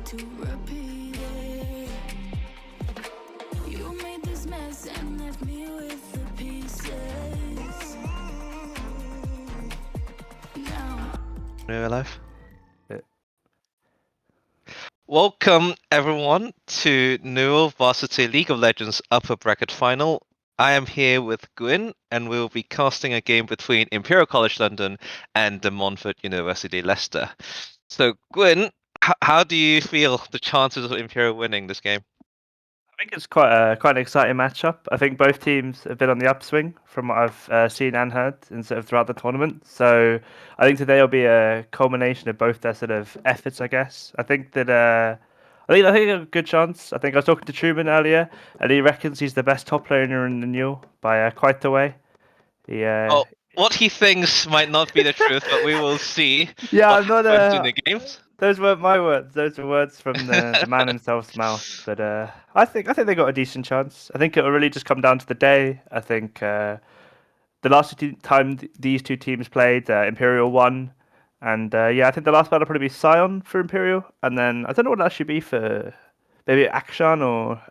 to repeat it. You made this mess and left me with the pieces. Now Are we alive? Yeah. Welcome everyone to NUEL Varsity League of Legends Upper Bracket Final. I am here with Gwyn, and we'll be casting a game between Imperial College London and De Montfort University Leicester. So, Gwyn, how do you feel the chances of Imperial winning this game? I think it's quite an exciting matchup. I think both teams have been on the upswing from what I've seen and heard and sort of throughout the tournament. So I think today will be a culmination of both their sort of efforts, I guess. I think that I think a good chance. I think I was talking to Truman earlier, and he reckons he's the best top laner in the NUEL by quite a way. He, Oh, what he thinks might not be the truth, but we will see yeah, what I'm not happens in the games. Those weren't my words. Those were words from the man himself's mouth. But I think they got a decent chance. I think it will really just come down to the day. I think the last time these two teams played, Imperial won, and yeah, I think the last battle will probably be Sion for Imperial, and then I don't know what that should be for maybe Akshan or.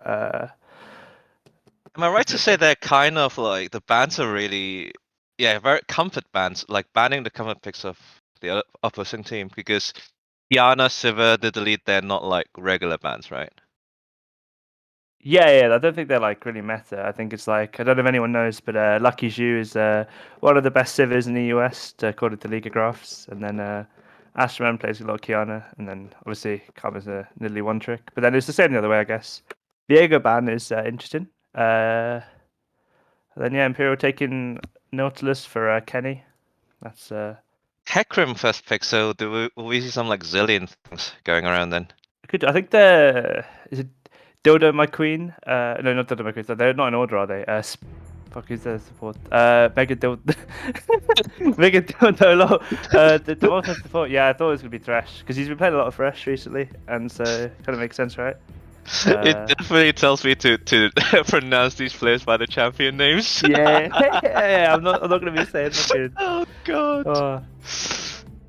Am I right to say they're kind of like the bans are really, very comfort bans, like banning the comfort picks of the opposing team because Diana, Sivir, the delete, they're not like regular bans, right? Yeah, I don't think they're like really meta. I think it's like I don't know if anyone knows, but Lucky Zhu is one of the best Sivers in the US according to League of Graphs, and then Ashman plays a lot of Kiana, and then obviously Karma's a nearly one trick. But then it's the same the other way, I guess. Viego ban is interesting. Then yeah, Imperial taking Nautilus for Kenny. That's Hecarim first pick, so will we see some like zillion things going around then? good. I think they're is it Dildo My Queen? No, not Dildo My Queen. They're not in order, are they? Fuck, who's their support? Mega Dildo. Mega Dildo. The Dwarf support. Yeah, I thought it was gonna be Thresh because he's been playing a lot of Thresh recently, and so kind of makes sense, right? It definitely tells me to pronounce these players by the champion names. yeah. I'm not gonna be saying fucking. Oh god. Oh.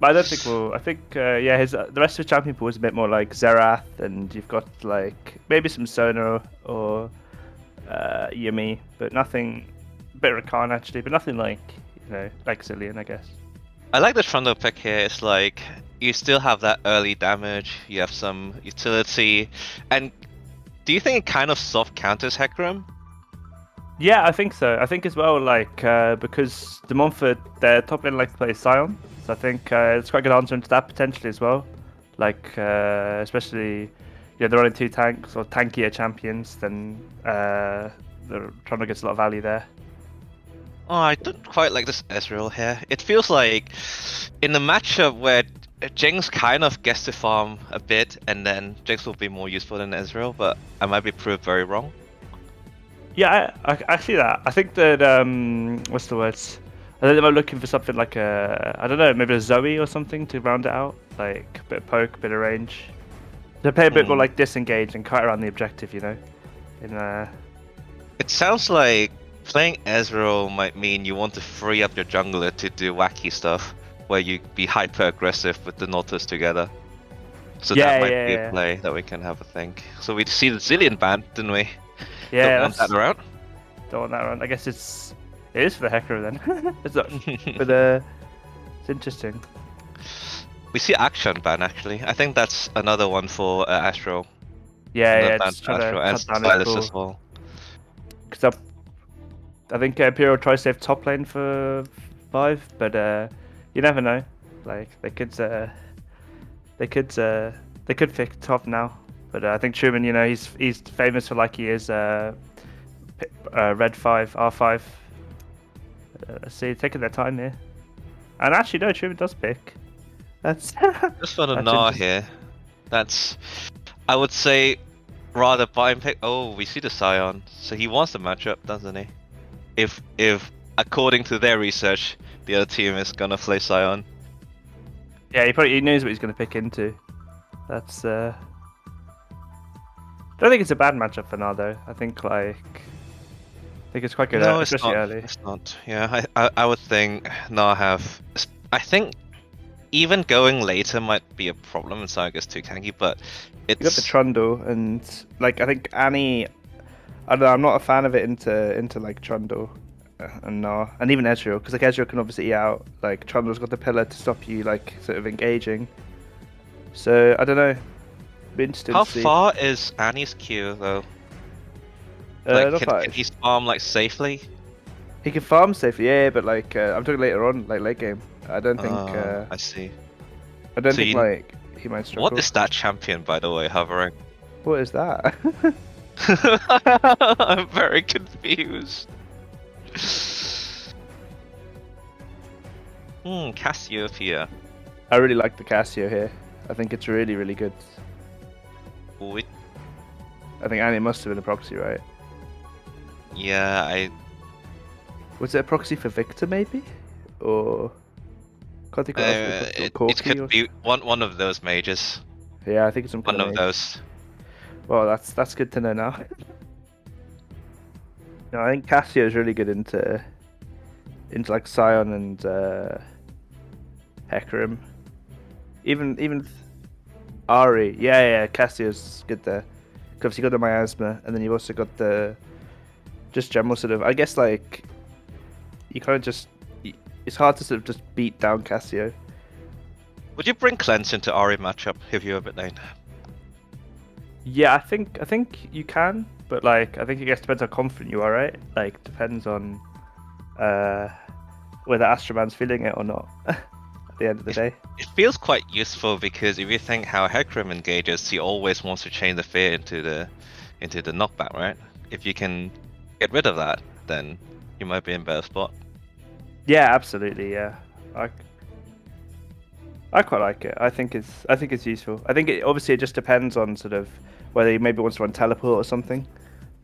But I don't think we'll. I think yeah, the rest of his champion pool is a bit more like Zerath, and you've got like maybe some Sona or Yumi, but nothing. A bit of Rakan actually, but nothing like like Zillion, I guess. I like the front row pick here. It's like you still have that early damage, you have some utility, and do you think it kind of soft counters Hecarim? Yeah, I think so. I think as well, like because De Montfort, their top lane like to play Sion, so I think it's quite a good answer into that potentially as well. Like especially, they're running two tanks or tankier champions, then the Trundle gets a lot of value there. Oh, I don't quite like this Ezreal here. It feels like in the matchup where Jinx kind of gets to farm a bit, and then Jinx will be more useful than Ezreal, but I might be proved very wrong. Yeah, I see that. I think that what's the words? I think I'm looking for something like I don't know, maybe a Zoe or something to round it out, like a bit of poke, a bit of range. To play a bit more like disengage and kite around the objective, It sounds like playing Ezreal might mean you want to free up your jungler to do wacky stuff, where you be hyper aggressive with the Nautilus together. So that might be a play that we can have a think. So we see the Zillion ban, didn't we? Yeah, don't want that around. Don't want that around. I guess it is for the Hecarim then. It's not, but it's interesting. We see Akshan ban actually. I think that's another one for Astro. Yeah, just trying Astro to and cut down Silas as well. Because I think Imperial tries to save top lane for 5, but you never know. Like they could pick top now. But I think Truman, he's famous for like he is red 5, R5. See, taking their time here. And actually, no, Truman does pick. That's just for the Gnar here. That's, I would say, rather buy and pick. Oh, we see the Sion. So he wants the matchup, doesn't he? If according to their research, the other team is gonna play Sion. Yeah, he knows what he's gonna pick into. That's I don't think it's a bad matchup for now though. I think it's quite good, especially early. It's not. Yeah, I would think Gnar have. I think even going later might be a problem, and Saiga's too tanky, but You got the it's Trundle, and like I think Annie. I don't know. I'm not a fan of it into like Trundle, and no, and even Ezreal, because like Ezreal can obviously eat out. Like Trundle's got the pillar to stop you like sort of engaging. So I don't know. Be interesting how to see. far is Annie's Q though? Like, Not can far. he farm like safely? He can farm safely, yeah, but like I'm talking later on, like late game. I don't think. I see. I don't So think you, like he might struggle. what is that champion, by the way, hovering? What is that? I'm very confused. Cassiopeia. I really like the Cassio here. I think it's really, really good. Wait, I think Annie must have been a proxy, right? yeah, Was it a proxy for Victor, maybe? Or can't think what else was proxy. Or it Corki could or... be one of those mages. Yeah, I think it's some kind One of mage. those. Well, that's good to know now. No, I think Cassio is really good into like Scion and Hecarim. Even Ari, yeah, Cassio's good there. Because you got the miasma, and then you've also got the just general sort of. I guess like you kind of just. It's hard to sort of just beat down Cassio. Would you bring Cleanse into Ari matchup if you're a bit lane? Yeah, I think you can, but like I think it guess depends how confident you are, right? Like depends on whether Astroman's feeling it or not. At the end of the day. It feels quite useful because if you think how Hecarim engages, he always wants to chain the fear into the knockback, right? If you can get rid of that, then you might be in a better spot. Yeah, absolutely. Yeah, I quite like it. I think it's useful. I think obviously it just depends on sort of whether he maybe wants to run teleport or something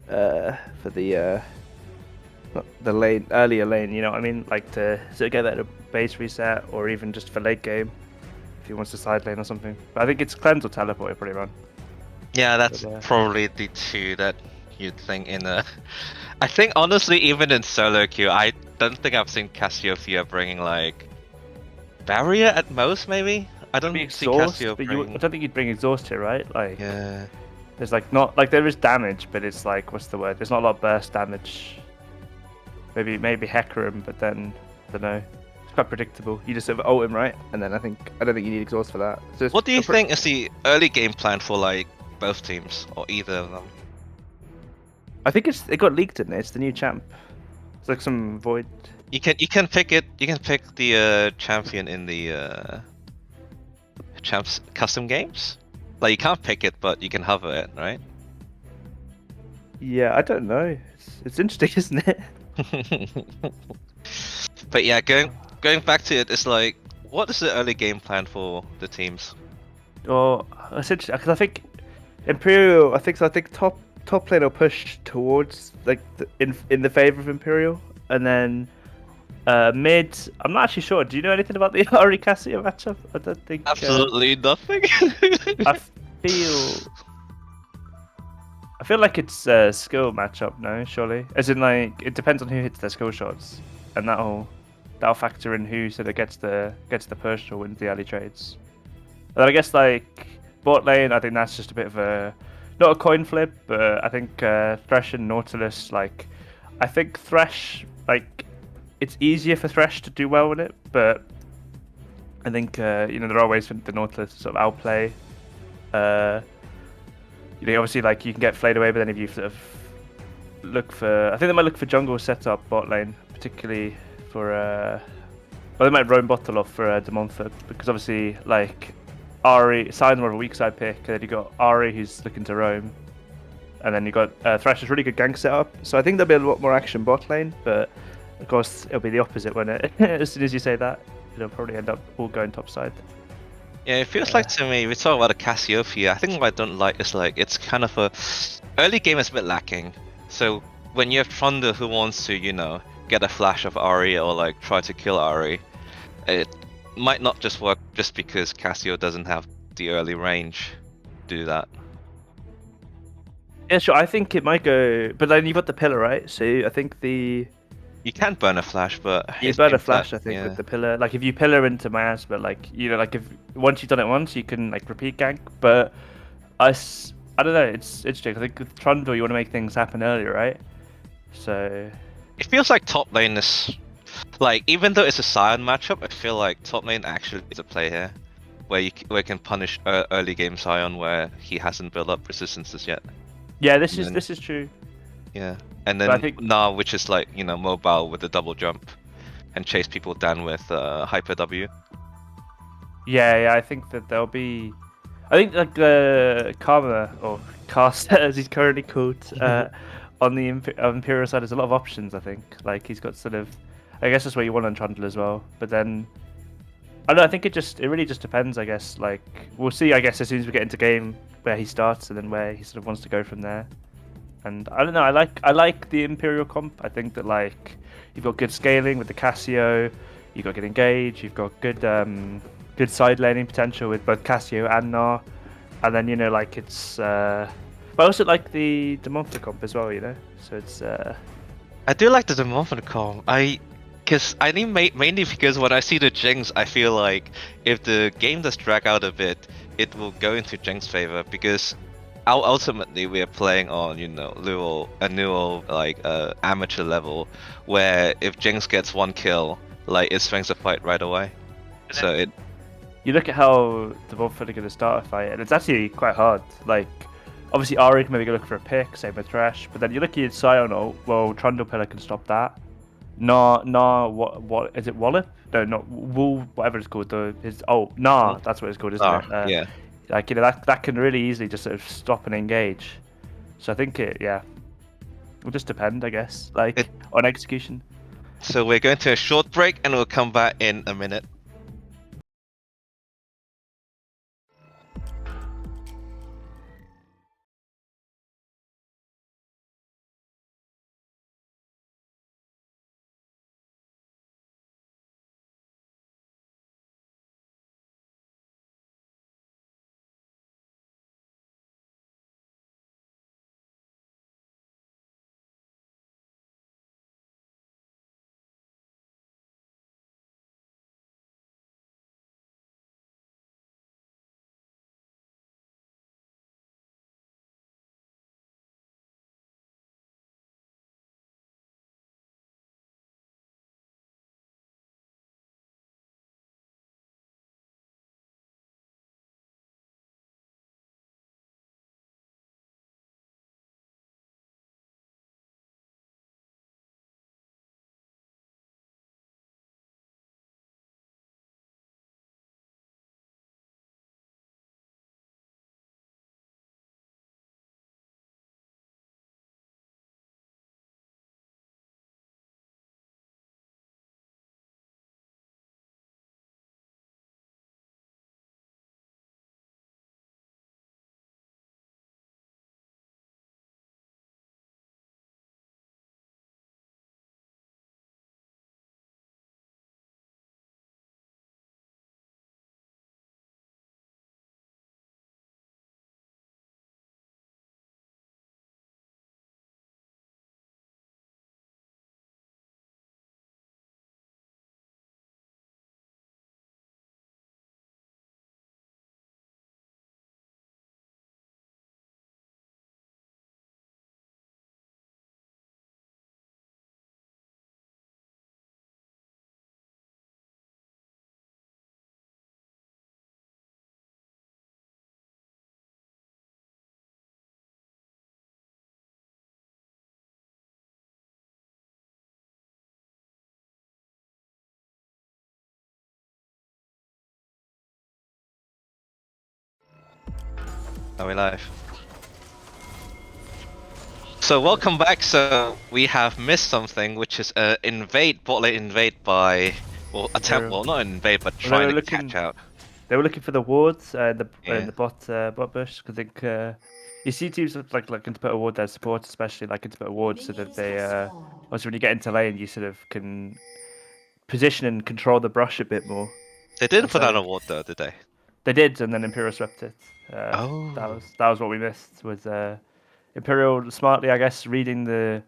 for the not the lane earlier lane. You know what I mean? Like to sort of get that base reset, or even just for late game if he wants to side lane or something. But I think it's cleanse or teleport he'll probably run. Yeah, that's But, probably the two that you'd think in a. I think honestly, even in solo queue, I don't think I've seen Cassiopeia bringing like barrier at most. Maybe I don't maybe see exhaust, Cassio but bringing. I don't think you'd bring exhaust here, right? Like Yeah. there's like not like there is damage, but it's like what's the word? There's not a lot of burst damage. Maybe Hecarim, but then I don't know. It's quite predictable. You just sort of ult him, right? And then I don't think you need exhaust for that. So What do you think is the early game plan for like both teams or either of them? I think it got leaked, didn't it? It's the new champ. It's like some void. You can pick it. You can pick the champion in the champs custom games. Like you can't pick it, but you can hover it, right? Yeah, I don't know. It's interesting, isn't it? But yeah, going back to it, it's like, what is the early game plan for the teams? Or essentially, because I think Imperial. I think top lane will push towards like in the favor of Imperial, and then mid. I'm not actually sure. Do you know anything about the Ari Cassio matchup? I don't think. Absolutely nothing. I feel like it's a skill matchup, no? Surely, as in like it depends on who hits their skill shots, and that'll factor in who sort of gets the push or wins the early trades. And then I guess like bot lane, I think that's just a bit of a not a coin flip, but I think Thresh and Nautilus, like I think Thresh, like it's easier for Thresh to do well with it, but I think there are ways for the Nautilus to sort of outplay. Obviously, like you can get flayed away, but then if you sort of look for, I think they might look for jungle setup bot lane, particularly for. Well, they might roam bottle off for De Montfort, because obviously, like Ari, Sion's more of a weak side pick, and then you got Ari who's looking to roam, and then you got Thresh's really good gank setup. So I think there'll be a lot more action bot lane, but of course it'll be the opposite when it. As soon as you say that, it'll probably end up all going top side. Yeah, it feels like to me, we talk about a Cassiopeia. I think what I don't like is like it's kind of a early game is a bit lacking. So when you have Thunder who wants to, get a flash of Ari or like try to kill Ari, it might not just work just because Cassio doesn't have the early range to do that. Yeah, sure. I think it might go, but then you've got the pillar, right? So I think You can burn a flash, but You it burn a seems that flash, I think, yeah. with the pillar. Like if you pillar into miasma, like like if once you've done it once, you can like repeat gank. But I don't know. It's interesting. I think with Trundle, you want to make things happen earlier, right? So It feels like top lane is like, even though it's a Sion matchup, I feel like top lane actually is a play here, where you can punish early game Sion where he hasn't built up resistances yet. yeah, And then, this is true. yeah, and But I then think Na, which is like mobile with the double jump, and chase people down with hyper W. yeah, I think that there'll be. I think like Karma or Caster as he's currently called on the Imperial side, there's a lot of options. I think like he's got sort of. I guess that's what you want on Trundle as well. But then I don't know. I think it really just depends. I guess like we'll see. I guess as soon as we get into game where he starts and then where he sort of wants to go from there. And I don't know. I like the Imperial comp. I think that like you've got good scaling with the Cassio. You've got good engage. You've got good side laning potential with both Cassio and Gnar. And then like it's. But I also like the Monster comp as well. So it's. I do like the Demorphin comp. Because I think mainly because when I see the Jinx, I feel like if the game does drag out a bit, it will go into Jinx favor because ultimately we are playing on NUEL like amateur level, where if Jinx gets one kill, like it swings the fight right away. So it You look at how the Monster are going to start a fight, and it's actually quite hard. Like. Obviously, Ari can maybe go look for a pick, same with Thresh. But then you look at Sion, well, Trundle Pillar can stop that. What is it? Wallop? No, not Wool. Whatever it's called. That's what it's called, isn't it? yeah. Like that can really easily just sort of stop and engage. So I think it will just depend, I guess, like on execution. So we're going to a short break and we'll come back in a minute. Are we live? So welcome back. So we have missed something, which is invade bot lane invade by attempt not invade but Well, trying to catch out. They were looking for the wards in Yeah. the bot bush because I think you see teams like looking to put a ward there, support especially like to put a ward so that they also when you get into lane you sort of can position and control the brush a bit more. They didn't And put out so a ward though, did they? they did, and then Imperial swept it. Oh. That was what we missed. Was Imperial smartly, I guess, reading the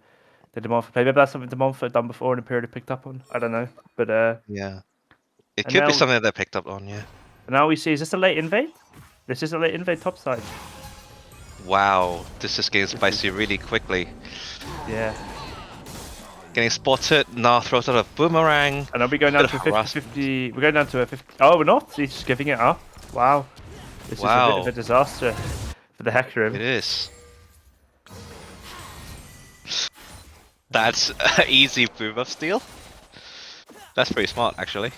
the Demonfort play. Maybe that's something Demonfort had done before and Imperial had picked up on. I don't know. But Yeah. It And could be now- something they picked up on, yeah. now we see, is this a late invade? This is a late invade topside. Wow, this is getting spicy really quickly. Yeah. Getting spotted, now throws out a boomerang. And are we going down Bit to of a harassment. 50-50? We're going down to a 50. Oh, we're not. He's just giving it up. Wow. This is a bit of Wow. a disaster for the Hecarim. It is. That's an easy boom of steel. That's pretty smart, actually.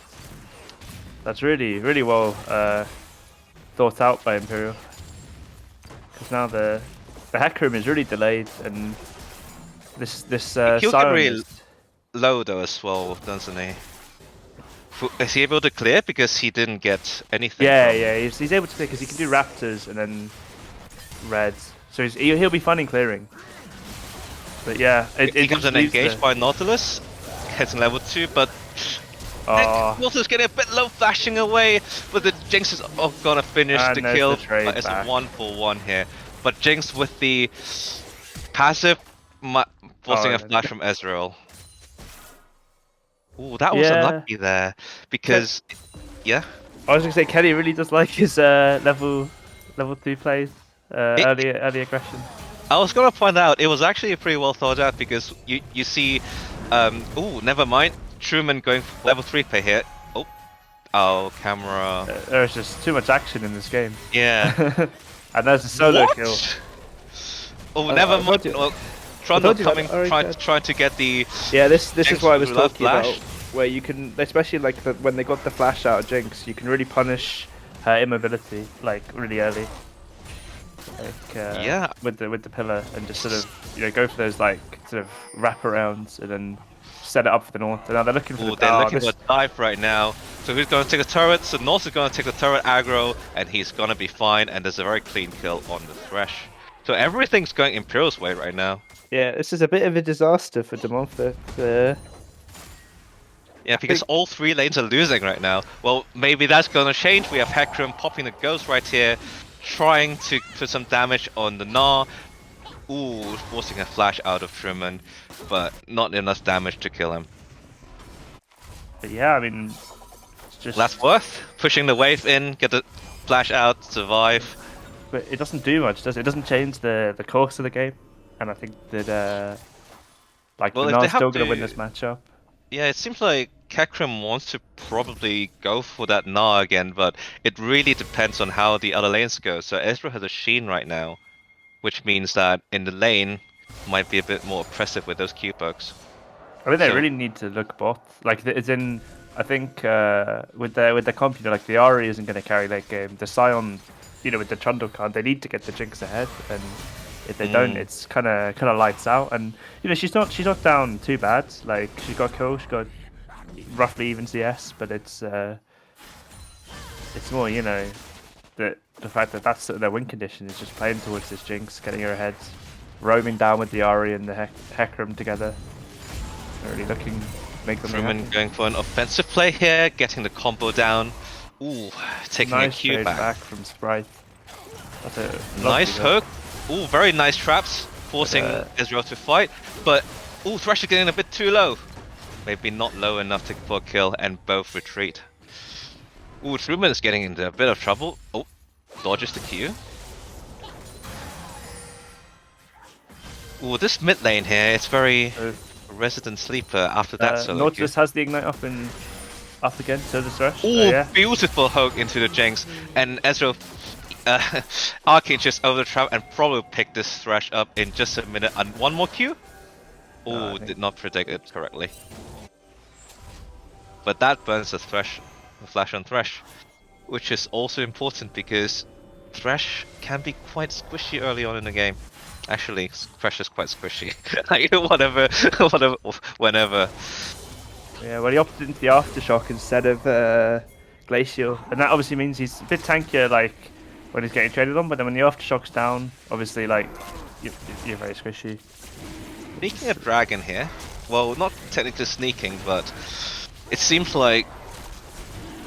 That's really, really well thought out by Imperial. Because now the Hecarim is really delayed, and this He'll get Scion really is... low though as well, doesn't he? Is he able to clear because he didn't get anything? Yeah, from... yeah, he's able to clear because he can do Raptors and then Reds. So he'll be fun in clearing. But yeah, He comes in engaged by Nautilus, heads in level 2, but Oh, Nautilus getting a bit low, flashing away, but the Jinx is gonna finish And the there's kill. the trade But it's back. a 1-for-1 here. But Jinx with the passive forcing Oh, a flash from Ezreal. Ooh, that was Yeah. unlucky there because yeah. I was gonna say Kenny really does like his level 2 plays, early aggression. I was gonna point out it was actually pretty well thought out because you see, ooh, never mind. Truman going for level 3 play here. Oh, camera. There's just too much action in this game. Yeah. And there's a solo What? kill. Oh, I never told mind. you- Well, I Trundle told you that, coming, alright, trying to get the. Yeah, this is Jinx what I was without talking flash. about. Where you can, especially like when they got the flash out of Jinx, you can really punish her immobility like really early. Like Yeah. with the pillar and just sort of go for those like sort of wraparounds and then set it up for the North. And now they're looking for Oh, the they're looking this- for a dive right now. So who's going to take a turret? So North is going to take the turret aggro, and he's going to be fine. And there's a very clean kill on the Thresh. So everything's going Imperial's way right now. Yeah, this is a bit of a disaster for Demonfort. Yeah, because all 3 lanes are losing right now. Well, maybe that's going to change. We have Hecarim popping the Ghost right here, trying to put some damage on the Gnar. Ooh, forcing a flash out of Truman, but not enough damage to kill him. But yeah, I mean, it's just. That's worth pushing the wave in, get the flash out, survive. But it doesn't do much, does it? It doesn't change the course of the game, and I think that like Well, if Gnar they is still have going to win to- this matchup. Yeah, it seems like Hecarim wants to probably go for that Gnar again, but it really depends on how the other lanes go. So Ezra has a Sheen right now, which means that in the lane might be a bit more oppressive with those Q pokes. I mean, they So- really need to look bot. Like, it's in. I think with the comp, like the Ari isn't going to carry late game. The Scion, with the Trundle card, they need to get the Jinx ahead, and if they don't, it's kind of lights out. And she's not down too bad. Like, she got kill, she got roughly even CS, but it's more that the fact that that's their win condition is just playing towards this Jinx, getting her ahead, roaming down with the Ari and the Hecarim together. Really looking make them Truman happy. going for an offensive play here, getting the combo down. Ooh, taking Nice a Q trade back. from Sprite. That's a lovely Nice goal. hook. Ooh, very nice traps, forcing Ezreal to fight. But, ooh, Thresh is getting a bit too low. Maybe not low enough for a kill, and both retreat. Ooh, Truman is getting into a bit of trouble. Oh, dodges the Q. Ooh, this mid lane here, it's very resident sleeper after that solo Q. Nautilus has the ignite up again, so does Thresh. Ooh, Yeah. beautiful hook into the Jinx, and Ezreal Arcane just over the trap and probably pick this Thresh up in just a minute. And one more Q? I Ooh, think- did not predict it correctly. But that burns the flash on Thresh, which is also important because Thresh can be quite squishy early on in the game. Actually, Thresh is quite squishy. Like, whenever. Yeah, well, he opted into the Aftershock instead of Glacial, and that obviously means he's a bit tankier, like when he's getting traded on. But then when the Aftershock's down, obviously, like you're very squishy. Sneaking a dragon here. Well, not technically sneaking, but it seems like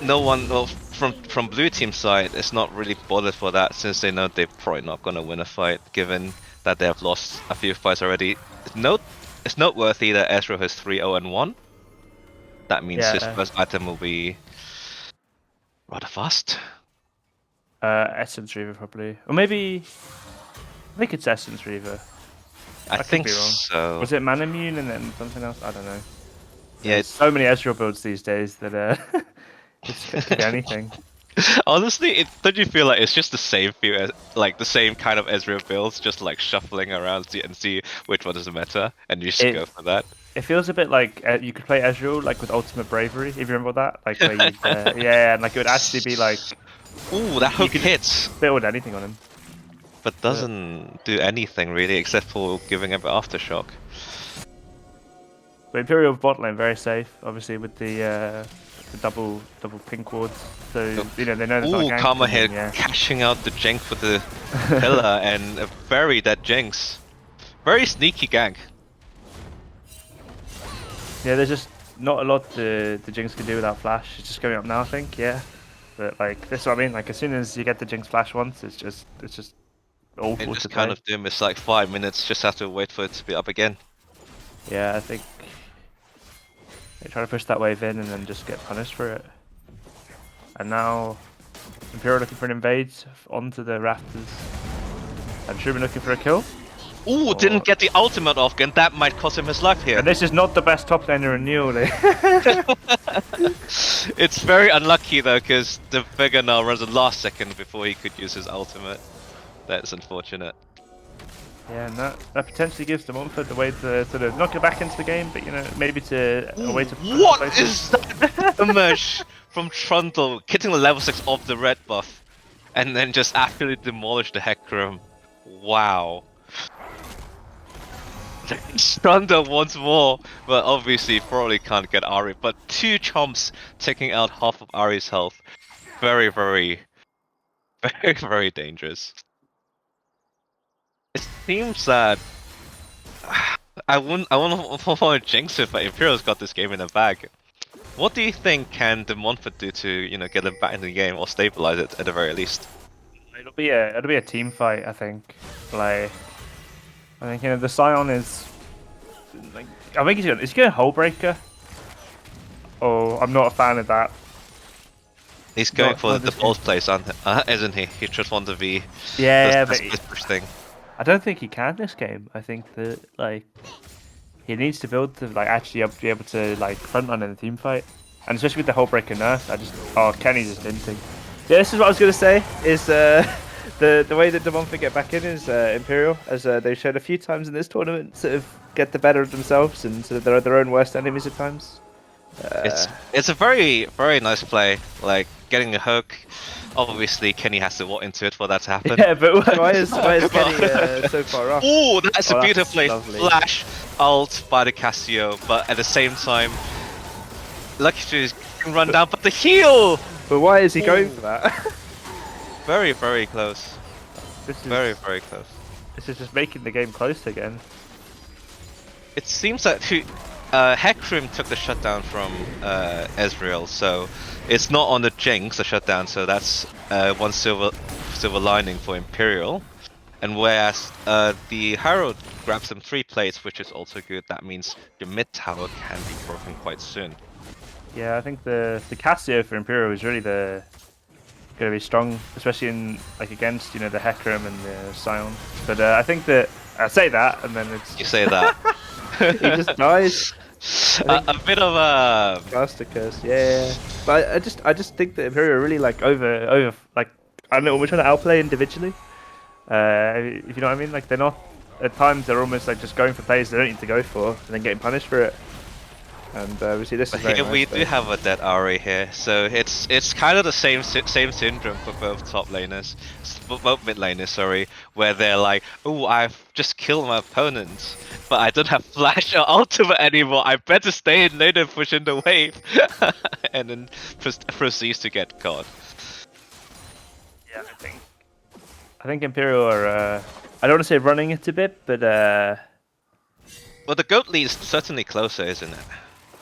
no one, well, from blue team side, is not really bothered for that, since they know they're probably not gonna win a fight, given that they have lost a few fights already. Note it's noteworthy that Ezreal has 3-0-1. That means his Yeah. first item will be rather fast. Essence Reaver probably, or maybe I think it's Essence Reaver. I could think be wrong. so. Was it Manamune and then something else? I don't know. Yeah, There's so many Ezreal builds these days that it could be anything. honestly, don't you feel like it's just the same few, like the same kind of Ezreal builds, just like shuffling around and see which one is the meta, and you just go for that? It feels a bit like you could play Ezreal like with Ultimate Bravery, if you remember that, like where you yeah, and like it would actually be like Ooh, that hook could hits, build anything on him. but doesn't do anything really except for giving him aftershock. But Imperial bot lane very safe, obviously with the double pink wards. So you know they know there's not a Ooh, gank. Karma and here then, yeah. cashing out the Jinx with the pillar and a very dead Jinx. Very sneaky gank. Yeah, there's just not a lot the Jinx can do without flash. It's just going up now, I think. Yeah, but like that's what I mean. Like as soon as you get the Jinx flash once, it's just awful And to just play. kind of dim. It's like 5 minutes. Just have to wait for it to be up again. Yeah, I think they try to push that wave in and then just get punished for it. And now Imperial looking for an invade onto the rafters, and Truman looking for a kill. Ooh, didn't get the ultimate off, and that might cost him his life here. And this is not the best top laner in NUEL. It's very unlucky though, because the figure now runs the last second before he could use his ultimate. That's unfortunate. Yeah, and that potentially gives the Montfort the way to sort of knock it back into the game, but you know, maybe a way to. What is that damage from Trundle getting the level 6 off the red buff and then just absolutely demolish the Hecarim? Wow. Trundle once more, but obviously probably can't get Ari, but 2 chomps taking out half of Ari's health. Very, very, very, very dangerous. It seems that I wouldn't want to jinx it, but Imperial's got this game in the bag. What do you think can the Montfort do to, you know, get them back in the game or stabilize it at the very least? It'll be a team fight, I think. Like, I think you know the Scion is. Like, I think is he going Hull Breaker? Oh, I'm not a fan of that. He's going Not- for not the this bold place, isn't he? He just wants to be Yeah, this but push thing. I don't think he can this game. I think that like he needs to build to like actually be able to like front run in the team fight, and especially with the Hull Breaker nerf. Kenny's just hinting. Yeah, this is what I was gonna say. Is the way that Demonfort get back in is Imperial, as they've shown a few times in this tournament, sort of get the better of themselves and sort of they're their own worst enemies at times. It's a very, very nice play. Like getting a hook. Obviously, Kenny has to walk into it for that to happen. Yeah, but why is Kenny so far off? Ooh, that's a Oh, beautiful play. lovely. Flash ult by the Casio, but at the same time, Lucky Street can run down, but the heal! But why is he going for that? Very, very close. This is, Very, very close. This is just making the game close again. It seems that Hecarim took the shutdown from Ezreal, so it's not on the Jinx, the shutdown, so that's one silver lining for Imperial. And whereas the Herald grabs them 3 plates, which is also good, that means the mid tower can be broken quite soon. Yeah, I think the Casio for Imperial is really going to be strong, especially in like against the Hecarim and the Scion. But I think that I say that and then it's You say that. he just dies. A bit of a Master curse, yeah. But I just think that Imperial are really like over like I don't know, we're trying to outplay individually. If you know what I mean, like they're not. At times they're almost like just going for plays they don't need to go for and then getting punished for it. And we see this is very here nice, we though. do have a dead Ari here, so it's kind of the same syndrome for both top laners, both mid laners, sorry, where they're like, oh, I've just killed my opponent, but I don't have flash or ultimate anymore. I better stay in lane and push in the wave, and then proceeds to get caught. Yeah, I think Imperial are. I don't want to say running it a bit, but Well, the goat lead is certainly closer, isn't it?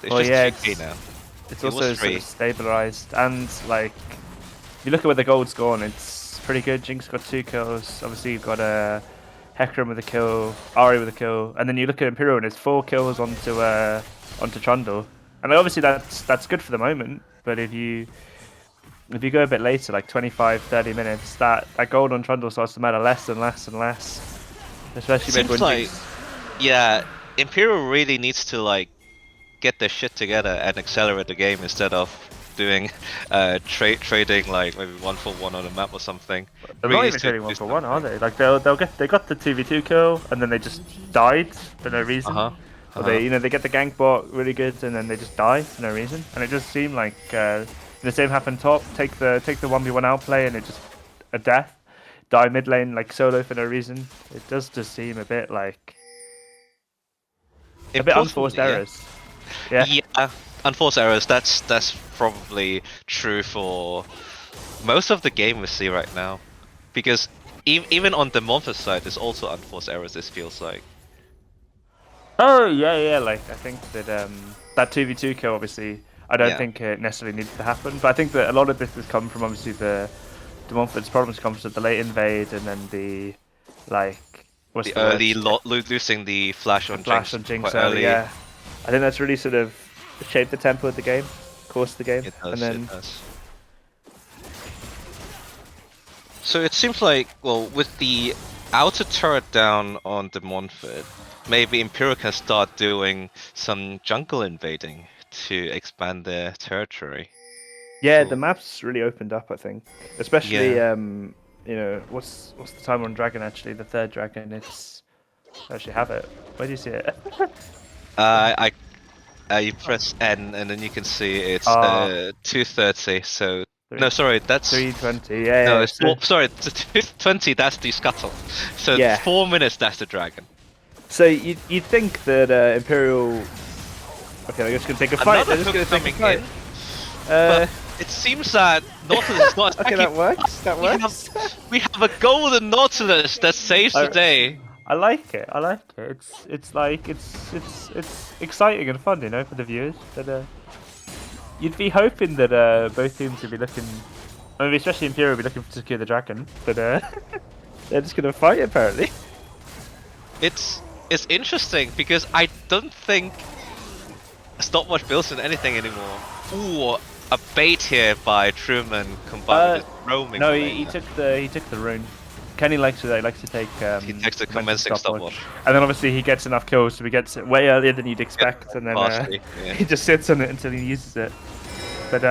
It's Well, just yeah, 2k now. it's It was also sort 3. of stabilized. And like, if you look at where the gold's gone, it's pretty good. Jinx got 2 kills. Obviously, you've got Hecarim with a kill, Ari with a kill, and then you look at Imperial and it's 4 kills onto Trundle, and obviously that's good for the moment. But if you go a bit later, like 25, 30 minutes, that gold on Trundle starts to matter less and less and less, especially maybe Seems when like, yeah, Imperial really needs to like get their shit together and accelerate the game instead of doing trading like maybe 1-for-1 on a map or something. they're Really not needs even to trading do 1-for-1, are something. they? Like they got the 2v2 kill and then they just died for no reason. Uh-huh. Or they they get the gank bot really good and then they just die for no reason. And it just seemed like the same happened top. Take the 1v1 outplay and it just a death. Die mid lane like solo for no reason. It does just seem a bit like a bit unforced Importantly, yeah. errors. Yeah. Yeah, unforced errors. That's probably true for most of the game we see right now, because even on the Monfort side, there's also unforced errors. This feels like. Oh yeah. Like I think that that 2v2 kill obviously I don't Yeah. think it necessarily needs to happen. But I think that a lot of this has come from obviously the Montfort's problems comes with the late invade and then the like what's The the word? early losing the flash The on flash Jinx on Jinx quite early, early. yeah. I think that's really sort of shaped the tempo of the game, course of the game, It and does. then It does. So it seems like, well, with the outer turret down on the Montfort, maybe Imperial can start doing some jungle invading to expand their territory. yeah, Cool. the map's really opened up. I think, especially Yeah. you know what's the time on dragon actually? The third dragon. It's I actually have it. Where do you see it? I you press N and then you can see it's Ah, 230. So three, no, sorry, that's 320. Yeah, no, yeah. it's So, sorry, it's 220. That's the scuttle. So yeah. 4 minutes. That's the dragon. So you'd think that Imperial. Okay, they're just gonna take a fight. Another They're just hook gonna take a coming fight. in, Uh, but it seems that Nautilus is not okay, attacking. that works. That We have, works. we have a golden Nautilus that saves the I- day. I like it. I like it. It's like it's exciting and fun, you know, for the viewers. But you'd be hoping that both teams would be looking. I mean, especially Imperial would be looking to secure the dragon, but they're just gonna fight apparently. It's interesting because I don't think stopwatch builds in anything anymore. Ooh, a bait here by Truman combined with his roaming. No, play. he took the rune. Kenny likes to take. He takes the commencing stopwatch. and then obviously he gets enough kills, so he gets it way earlier than you'd expect, and then Varsity, yeah. he just sits on it until he uses it. But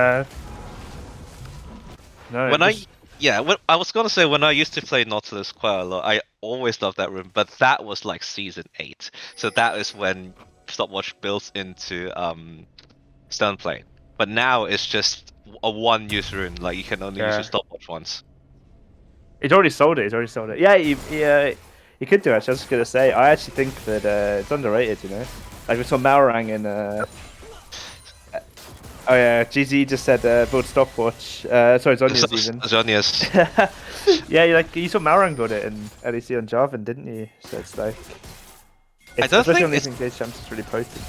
no, When I was gonna say when I used to play Nautilus quite a lot, I always loved that rune, but that was like season 8. So that is when stopwatch built into Stoneplane. But now it's just a one use rune, like you can only use your stopwatch once. he's already sold it. He's already sold it. Yeah, he could do actually. I was just gonna say, I actually think that it's underrated. You know, like we saw Malrang in. Oh yeah, GZ just said build stopwatch. Sorry, Zonya's even. Zonia's. Yeah, you saw Malrang build it in LEC on Jarvan, didn't you? So it's like, I don't especially think on these engaged champs, it's really potent.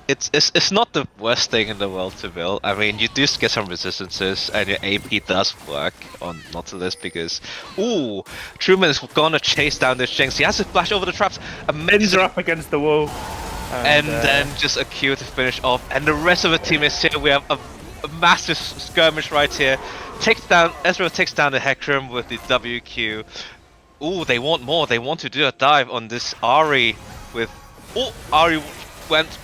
it's not the worst thing in the world to build. I mean, you do get some resistances, and your AP does work on Nautilus because, ooh, Truman's gonna chase down this Jinx. He has to flash over the traps. Mins are up against the wall. And then just a Q to finish off, and the rest of the team is here. We have a massive skirmish right here. Takes down Ezreal takes down the Hecarim with the WQ. Ooh, they want more. They want to do a dive on this Ari with. Oh, Ari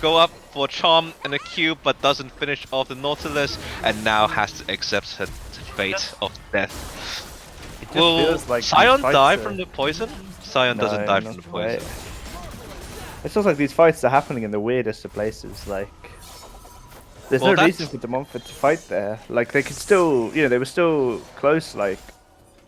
go up for a charm and a Q, but doesn't finish off the Nautilus, and now has to accept her fate of death. It just Will feels like Sion these fights die are- from the poison? Sion doesn't No, die not from the quite. poison. It feels like these fights are happening in the weirdest of places. Like, there's Well, no that's- reason for De Montfort to fight there. Like, they could still, they were still close, like,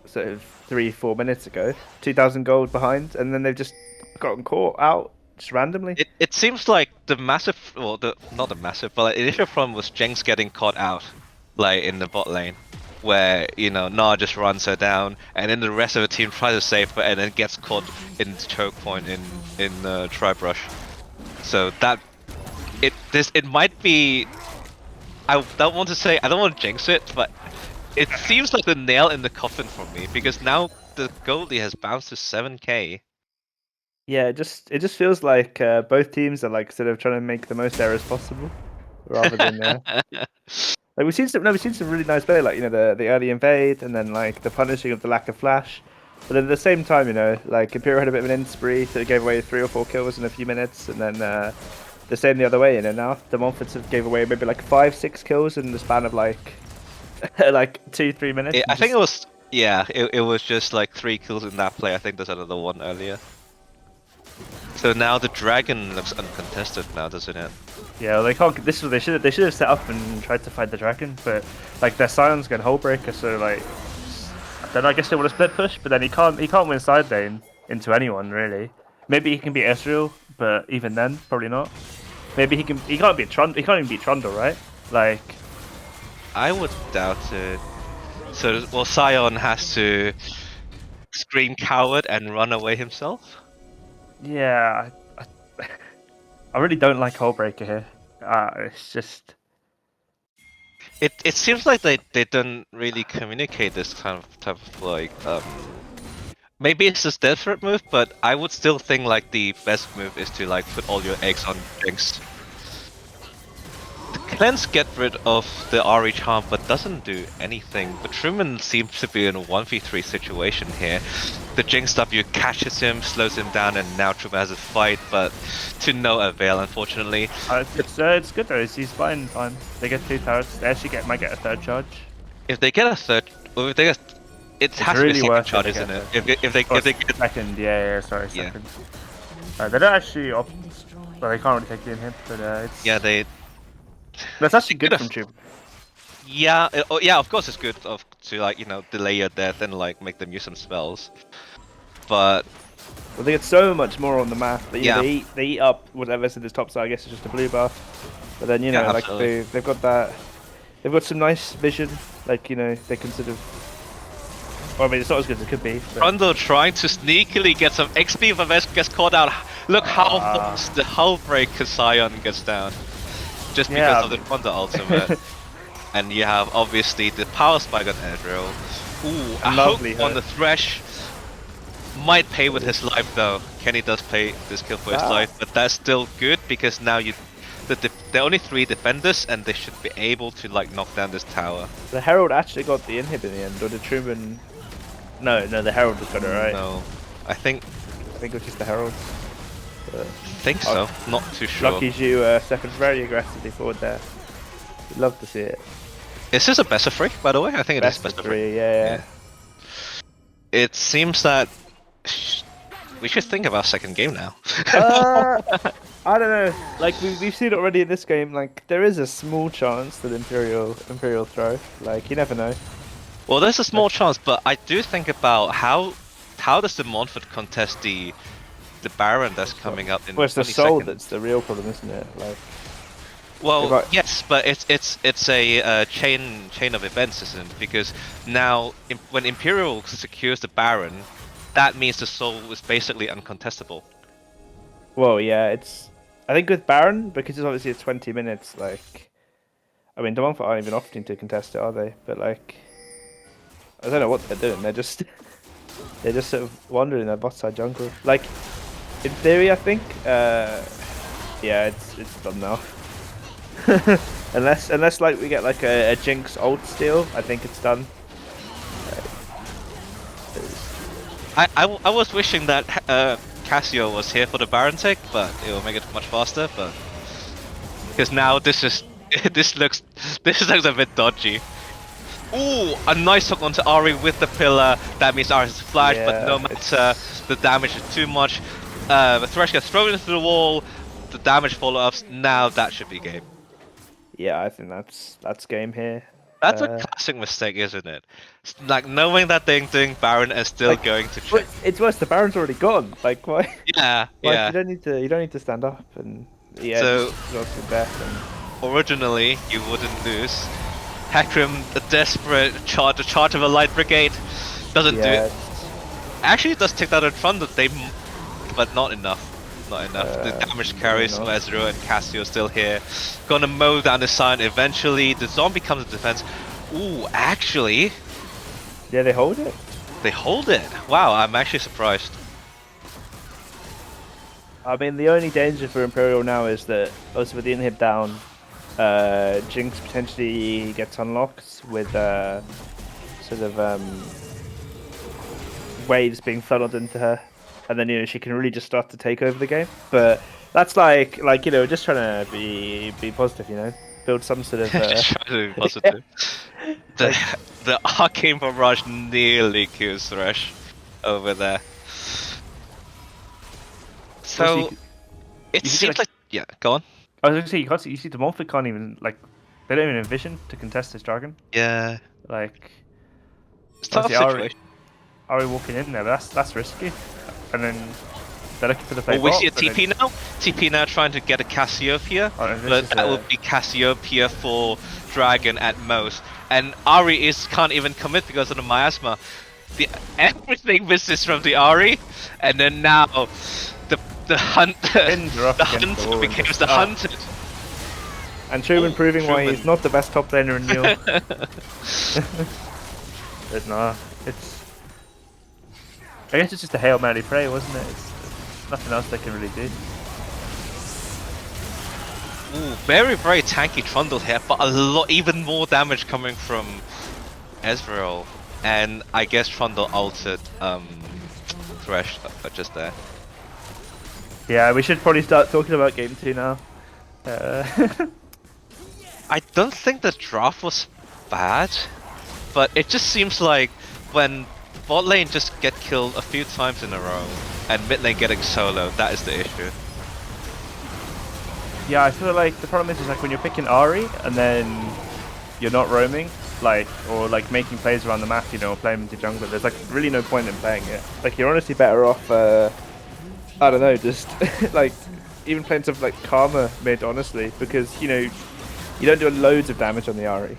sort of 3-4 minutes ago. 2,000 gold behind, and then they've just gotten caught out just randomly. It seems like the massive, well, not the massive, but like, the initial problem was Jinx getting caught out, like in the bot lane, where Na just runs her down, and then the rest of the team tries to save her, and then gets caught in the choke point in Tribe Rush. So that it might be. I don't want to jinx it, but it seems like the nail in the coffin for me because now the Goldie has bounced to 7k. Yeah, it just feels like both teams are like sort of trying to make the most errors possible, rather than like we've seen some really nice play, like the early invade and then like the punishing of the lack of flash. But then at the same time, like Imperial had a bit of an in spree, so it gave away 3 or 4 kills in a few minutes, and then the same the other way. Now the Montforts have gave away maybe like 5, 6 kills in the span of like like 2, 3 minutes. I think it was it was just like 3 kills in that play. I think there's another one earlier. So now the dragon looks uncontested now, doesn't it? Yeah, well, they can't. This is what they should have set up and tried to fight the dragon, but like their Sion's got Hull Breaker, so like then I guess they want to split push, but then he can't win side lane into anyone really. Maybe he can beat Ezreal, but even then, probably not. Maybe he can't beat he can't even beat Trundle, right? Like I would doubt it. So well, Sion has to scream coward and run away himself. yeah, I really don't like Hull Breaker here. It's just It seems like they don't really communicate this kind of type of like maybe it's a death threat move, but I would still think like the best move is to like put all your eggs on Jinx. The cleanse get rid of the RE charm but doesn't do anything. But Truman seems to be in a 1v3 situation here. The Jinx W catches him, slows him down, and now Truman has a fight, but to no avail, unfortunately. it's good though. He's fine. They get 2 turrets. They actually might get a 3rd charge. If they get a third, or if they get, it has to be a second charge, isn't it? If they get second, sorry, Yeah. second. They don't actually well, they can't really take the inhib, but it's that's actually good from Tube. Yeah, yeah, of course it's good to like delay your death and like make them use some spells, but Well, they get so much more on the map. That, Yeah. they eat up whatever's in this top side. I guess it's just a blue buff, but then Yeah, like absolutely. they've got that. They've got some nice vision. Like they can sort of. Well, I mean, it's not as good as it could be. But... Trundle trying to sneakily get some XP, but gets caught out. Look how fast the Hull Breaker Scion gets down, just because of the Trundle ultimate. And you have obviously the power spike on Ezreal. Ooh, a Lovely hook on the Thresh. Might pay with his life though. Kenny does pay this kill for his life, but that's still good because now there are only 3 defenders and they should be able to like knock down this tower. The Herald actually got the inhib in the end, or the Truman? No, the Herald was got it right. No, I think it was just the Herald. think so. Not too sure. Lucky Zhu stepping very aggressively forward there. We'd love to see it. Is this a best of 3, by the way? I think it is best of 3. Yeah. It seems that we should think about second game now. I don't know. Like we've seen it already in this game. Like there is a small chance that Imperial throw. Like you never know. Well, there's a small chance, but I do think about how does the Montfort contest the Baron that's coming up in. Well, it's the 20 soul seconds? that's the real problem, isn't it? Like. Well, yes, but it's a chain of events, isn't it? Because now when Imperial secures the Baron, that means the soul is basically uncontestable. Well, yeah, I think with Baron, because it's obviously 20 minutes. Like, I mean, the Montfort aren't even opting to contest it, are they? But like, I don't know what they're doing. They're just sort of wandering their bot side jungle. Like, in theory, I think, yeah, it's done now. unless like we get like a Jinx ult steal, I think it's done. I was wishing that Cassio was here for the Baron take, but it will make it much faster. But because now this looks a bit dodgy. Ooh, a nice hook onto Ari with the pillar. That means Ari has flash, but no matter, the damage is too much. The Thresh gets thrown into the wall. The damage follow-ups. Now that should be game. Yeah, I think that's game here. That's a classic mistake, isn't it? Like knowing that they're doing Baron and still like, going to check. It's worse. The Baron's already gone. Like why? Yeah, like, yeah. You don't need to stand up and So just go to death. Originally, you wouldn't lose. Hecarim, a desperate charge of a light brigade, doesn't do it. Actually, it does take that in front of them, but not enough. Not enough. The damage carries from Ezreal and Cassio still here. Gonna mow down the sign eventually. The zombie comes to defense. Ooh, actually. Yeah, they hold it. They hold it. Wow, I'm actually surprised. I mean, the only danger for Imperial now is that, also with the inhib down, Jinx potentially gets unlocked with sort of waves being funneled into her, and then she can really just start to take over the game. But that's like just trying to be positive, build some sort of Just try to be positive. like, The Arcane Barrage nearly kills Thresh over there. also So you it can see, seems like yeah, go on. I was gonna say you see the Morphic can't even they don't even envision to contest this dragon. Yeah, Like it's a tough obviously situation. Ari walking in there, but that's risky. And then they're looking for the play Well, we bot, see a but then- TP now. TP now trying to get a Cassiopeia, Oh, and this but is that would be Cassiopeia for Dragon at most. And Ari can't even commit because of the miasma. Everything misses from the Ari, and then now the hunt Pins are up the against the hunter wall and becomes just- the hunted. and Truman Oh, proving why Truman. he's not the best top laner in NUEL. But no, I guess it's just a Hail Mary play, wasn't it? It's nothing else they can really do. Ooh, very very tanky Trundle here, but a lot even more damage coming from Ezreal, and I guess Trundle altered Thresh just there. Yeah, we should probably start talking about game 2 now. I don't think the draft was bad, but it just seems like when bot lane just get killed a few times in a row and mid lane getting solo, that is the issue. Yeah, I feel like the problem is like when you're picking Ari and then you're not roaming, or making plays around the map, or playing into jungle. There's really no point in playing it. Like you're honestly better off. I don't know, just even playing stuff like Karma mid, honestly, because you don't do loads of damage on the Ari.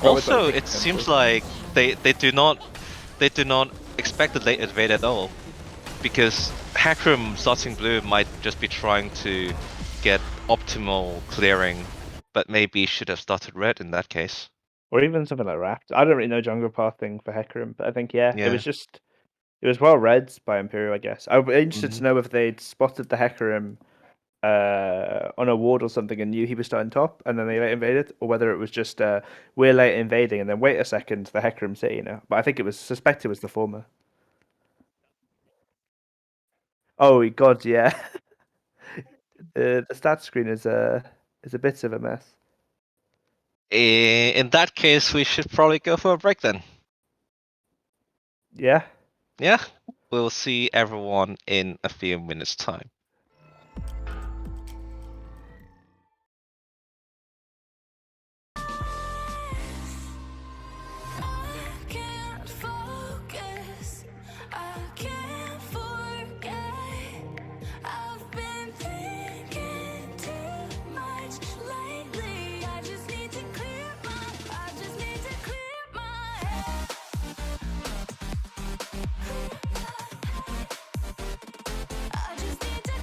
Also, it seems like they do not expect the late invade at all, because Hakram starting blue might just be trying to get optimal clearing, but maybe should have started red in that case. Or even something like Raft. I don't really know jungle pathing for Hecarim, but I think it Yeah. was well read by Imperial, I guess. I would be interested Mhm. to know if they'd spotted the Hecarim on a ward or something and knew he was starting top, and then they late invaded, or whether it was just we're late invading and then wait a second, the Hecarim say, But I think suspect it was the former. Oh god, yeah. The stat screen is a bit of a mess. In that case, we should probably go for a break then. Yeah. Yeah, we'll see everyone in a few minutes' time. I can't focus. I can't forget. I've been thinking too much lately. I just need to clear my head. I just need to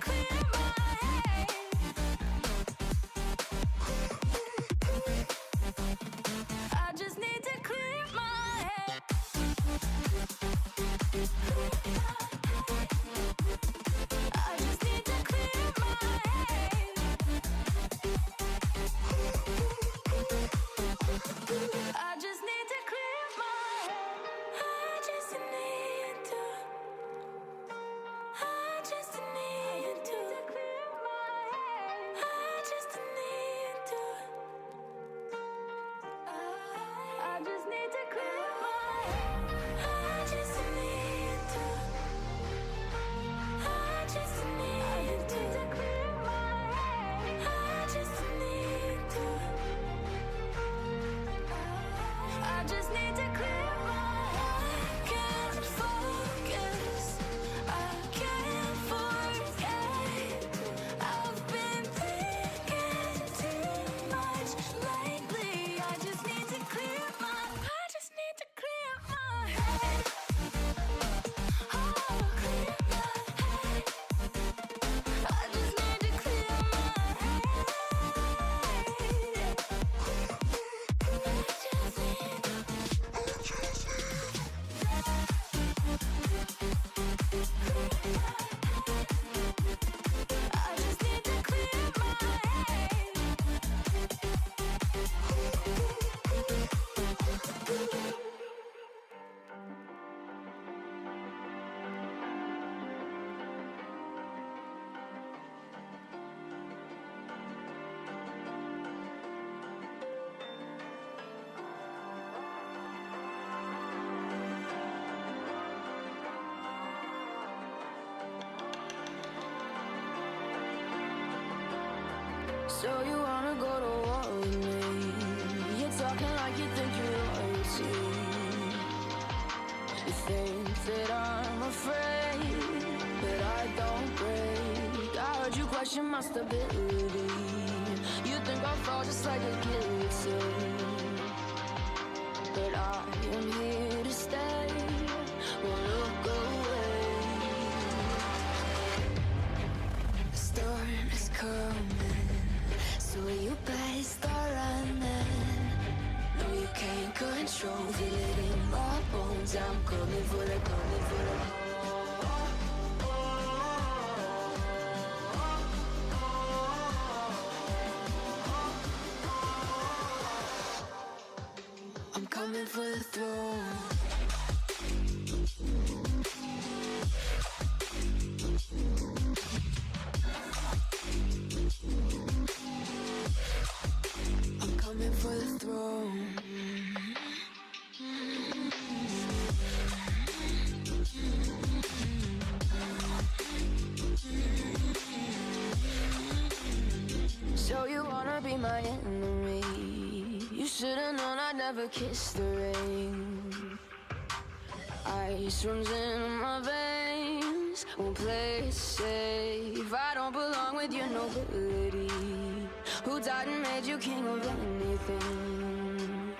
So you wanna go to war with me? You're talking like you think you're royalty. You think that I'm afraid, but I don't break. I heard you question my stability. You think I'll fall just like a guillotine, but I am here to stay. Won't look away. The storm is coming, so you better start running. No, you can't control, feel it in my bones. I'm coming for the, coming for the. I'm coming for the throne. I'm coming for the throne. So you wanna be my enemy? You should've known I'd never kiss the rain. Ice runs in my veins, won't play it safe. I don't belong with your nobility. Who died and made you king of anything?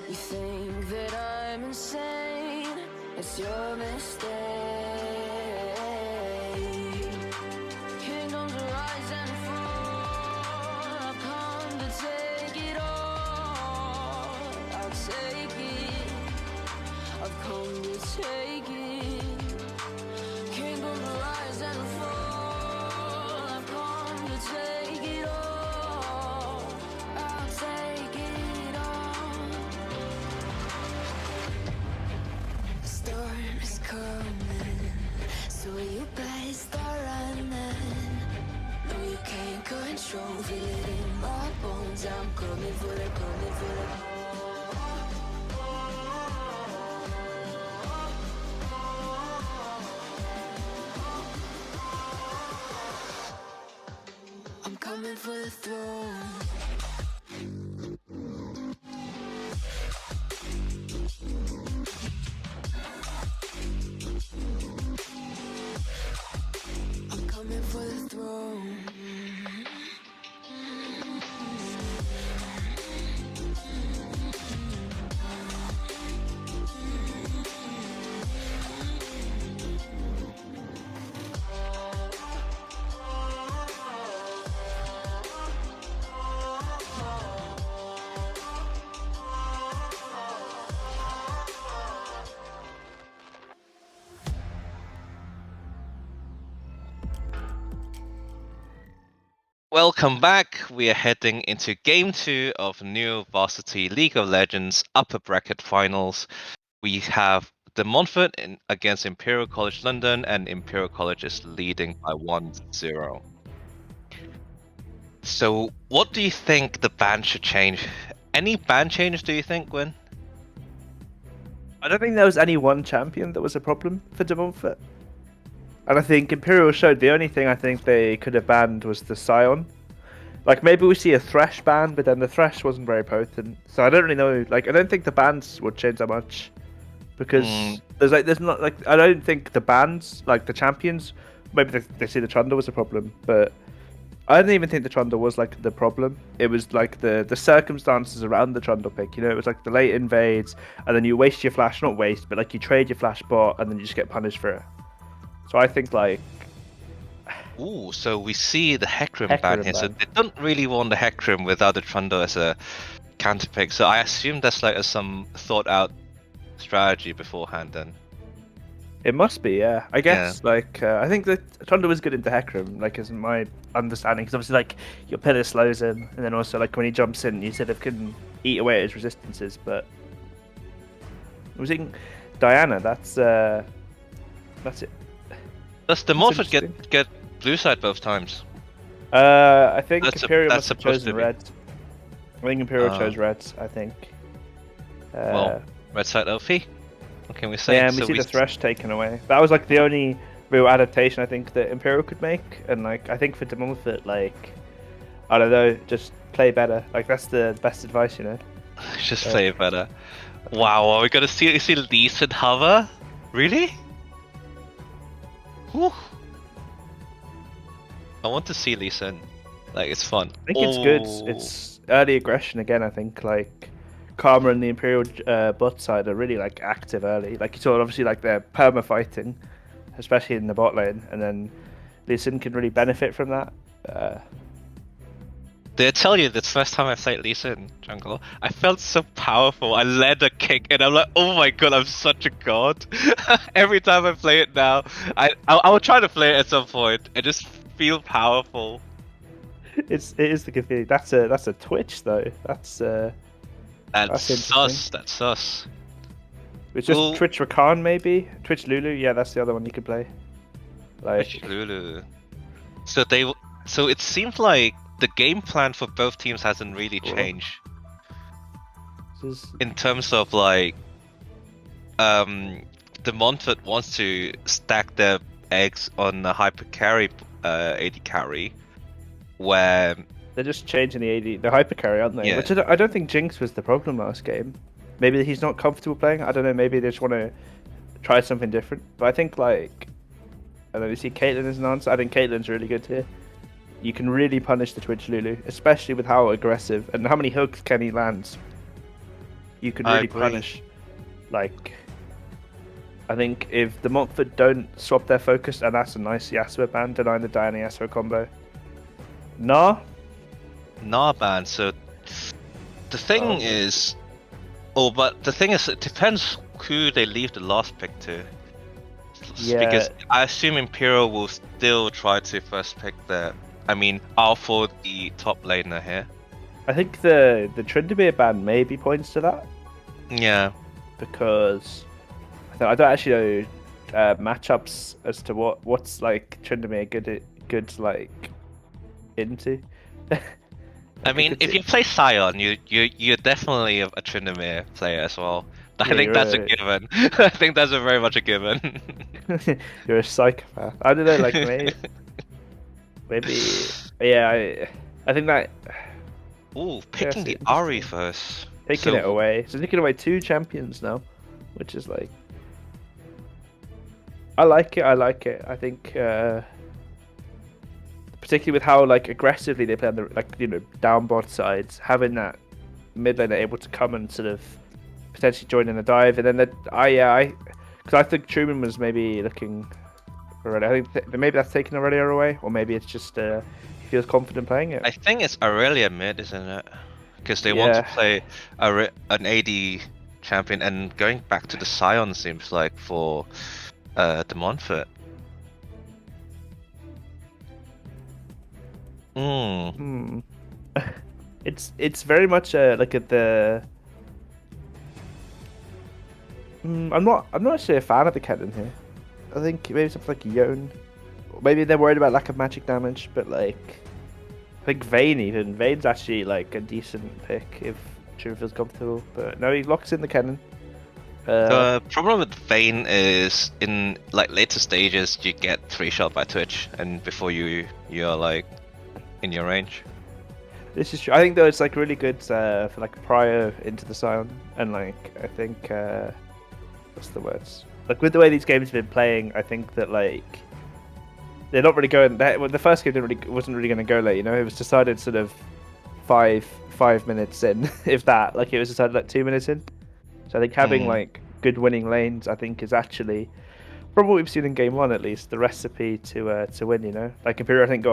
You think that I'm insane? It's your mistake. Kingdoms rise and fall. I've come to take it all. I'll take it. I've come to take it. Kingdoms rise and fall. I've come to take it all. I'll take it all. The storm is coming, so you better start running. No, you can't control, feel it in my bones. I'm coming for the, coming for the. I'm coming for the throne. I'm coming for the throne. Welcome back. We are heading into Game 2 of NUEL Varsity League of Legends Upper Bracket Finals. We have De Montfort against Imperial College London, and Imperial College is leading by 1-0. So, what do you think the ban should change? Any ban changes, do you think, Gwen? I don't think there was any one champion that was a problem for De Montfort. And I think Imperial showed the only thing I think they could have banned was the Scion. Like, maybe we see a Thresh ban, but then the Thresh wasn't very potent. So I don't really know. Like, I don't think the bans would change that much. Because there's not, like, I don't think the bans, like, the champions, maybe they see the Trundle was a problem, but I don't even think the Trundle was, like, the problem. It was, like, the circumstances around the Trundle pick, you know? It was, like, the late invades, and then you waste your flash, not waste, but, like, you trade your flash bot, and then you just get punished for it. So I think, like... Ooh, so we see the Hecarim ban here. So they don't really want the Hecarim without the Trundle as a counter pick. So I assume that's like some thought out strategy beforehand then. It must be, yeah. I guess, like, I think that Trundle was good into Hecarim, like, is my understanding. Because obviously, like, your pillar slows him, and then also, like, when he jumps in, you sort of can eat away at his resistances, but... I was thinking, Diana, that's it. Does De Montfort get blue side both times? I think That's Imperial must have chosen red. I think Imperial chose red, I think. Well, red side LP. What can we say? Yeah, and we see the Thresh taken away. That was like the only real adaptation I think that Imperial could make. And like I think for De Montfort, like I don't know, just play better. Like that's the best advice, you know. Just play better. Wow, are we gonna see Lee Sin hover? Really? Whew. I want to see Lee Sin. Like, it's fun. I think it's good. Oh. It's early aggression again. I think like Karma and the Imperial bot side are really like active early. Like you saw, obviously, like they're perma fighting, especially in the bot lane, and then Lee Sin can really benefit from that. Did I tell you the first time I played Lee Sin jungle, I felt so powerful. I led a kick and I'm like, oh my god, I'm such a god. Every time I play it now, I will try to play it at some point and just feel powerful. It is the good feeling. That's a Twitch though. That's sus. That's sus. It's just Well, Twitch Rakan maybe. Twitch Lulu. Yeah, that's the other one you could play. Like Lulu. So it seems like the game plan for both teams hasn't really Cool. changed this is, in terms of like the Montfort wants to stack their eggs on the hyper carry AD carry, where they're just changing the AD, the hyper carry, aren't they? Yeah. Which I don't think Jinx was the problem last game. Maybe he's not comfortable playing. I don't know. Maybe they just want to try something different. But I think like I don't know. You see Caitlyn as an answer. I think Caitlyn's really good here. You can really punish the Twitch Lulu, especially with how aggressive and how many hooks Kenny lands. You can I really agree. punish. Like, I think if the Montfort don't swap their focus, and that's a nice Yasuo ban, denying the Diana Yasuo combo. Nah, ban. So the thing Oh. is, but the thing is, it depends who they leave the last pick to. Yeah. Because I assume Imperial will still try to first pick I'll for the top laner here. I think the Tryndamere ban maybe points to that Yeah. because I don't actually know matchups as to what's like Tryndamere good like into. I mean, if you play Scion, you're definitely a Tryndamere player as well. I Yeah, think you're that's a right. given. I think that's a very much a given. You're a psychopath. I don't know, like maybe yeah. I think that Ooh, picking Yes, the Ari first. taking it away. So taking away 2 champions now, which is like I like it. I think particularly with how like aggressively they play on the down bot sides, having that mid lane able to come and sort of potentially join in the dive, and then because I think Truman was maybe looking already. I think maybe that's taken Aurelia away, or maybe it's just he feels confident playing it. I think it's Aurelia mid, isn't it? Because they want to play an AD champion, and going back to the Scion seems like for the Montfort. It's very much like at the. I'm not actually a fan of the Kennen here. I think maybe something like Yone. Maybe they're worried about lack of magic damage, but like I think Vane's actually like a decent pick if Truman feels comfortable. But no, he locks in the Kennen. The problem with Vayne is in like later stages you get 3-shot by Twitch, and before you're like in your range. This is true. I think though it's like really good for like prior into the Scion, and like I think what's the words? Like with the way these games have been playing, I think that like they're not really going. Well, the first game wasn't really going to go late. You know, it was decided sort of five minutes in, if that. Like it was decided like 2 minutes in. So I think having like good winning lanes, I think, is actually from what we've seen in game 1 at least the recipe to win. You know, like Imperial I think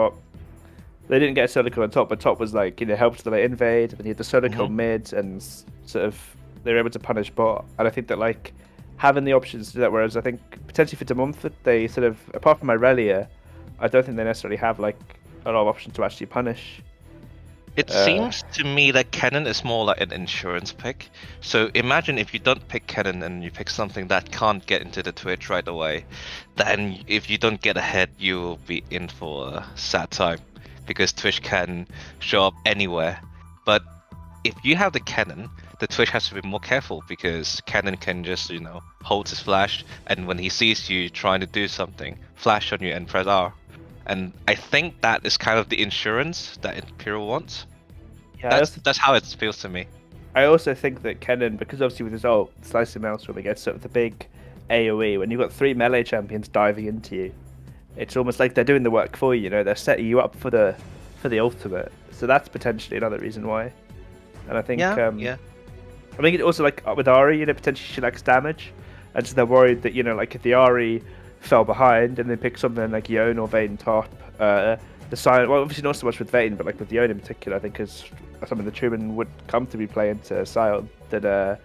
they didn't get a solo kill on top, but top was like helped the late invade, and then you had the solo kill mid, and sort of they were able to punish bot. And I think that like having the options to do that, whereas I think potentially for De Montfort they sort of apart from Irelia, I don't think they necessarily have like a lot of options to actually punish. It seems to me that Kennen is more like an insurance pick. So imagine if you don't pick Kennen and you pick something that can't get into the Twitch right away, then if you don't get ahead, you will be in for a sad time, because Twitch can show up anywhere. But if you have the Kennen, the Twitch has to be more careful, because Kennen can just, hold his flash, and when he sees you trying to do something, flash on you and press R. and I think that is kind of the insurance that Imperial wants. Yeah, That's how it feels to me. I also think that Kennen, because obviously with his ult, Slice and Maelstrom, he gets sort of the big AoE. When you've got 3 melee champions diving into you, it's almost like they're doing the work for you. You know, they're setting you up for the ultimate. So that's potentially another reason why. And I think, Yeah. I think it also like with Ari, you know, potentially she lacks damage, and so they're worried that, you know, like if the Ari fell behind and they pick something like Yone or Vayne top, the Sion, well, obviously not so much with Vayne, but like with Yone in particular, I think is something the Truman would come to be playing to Sion, that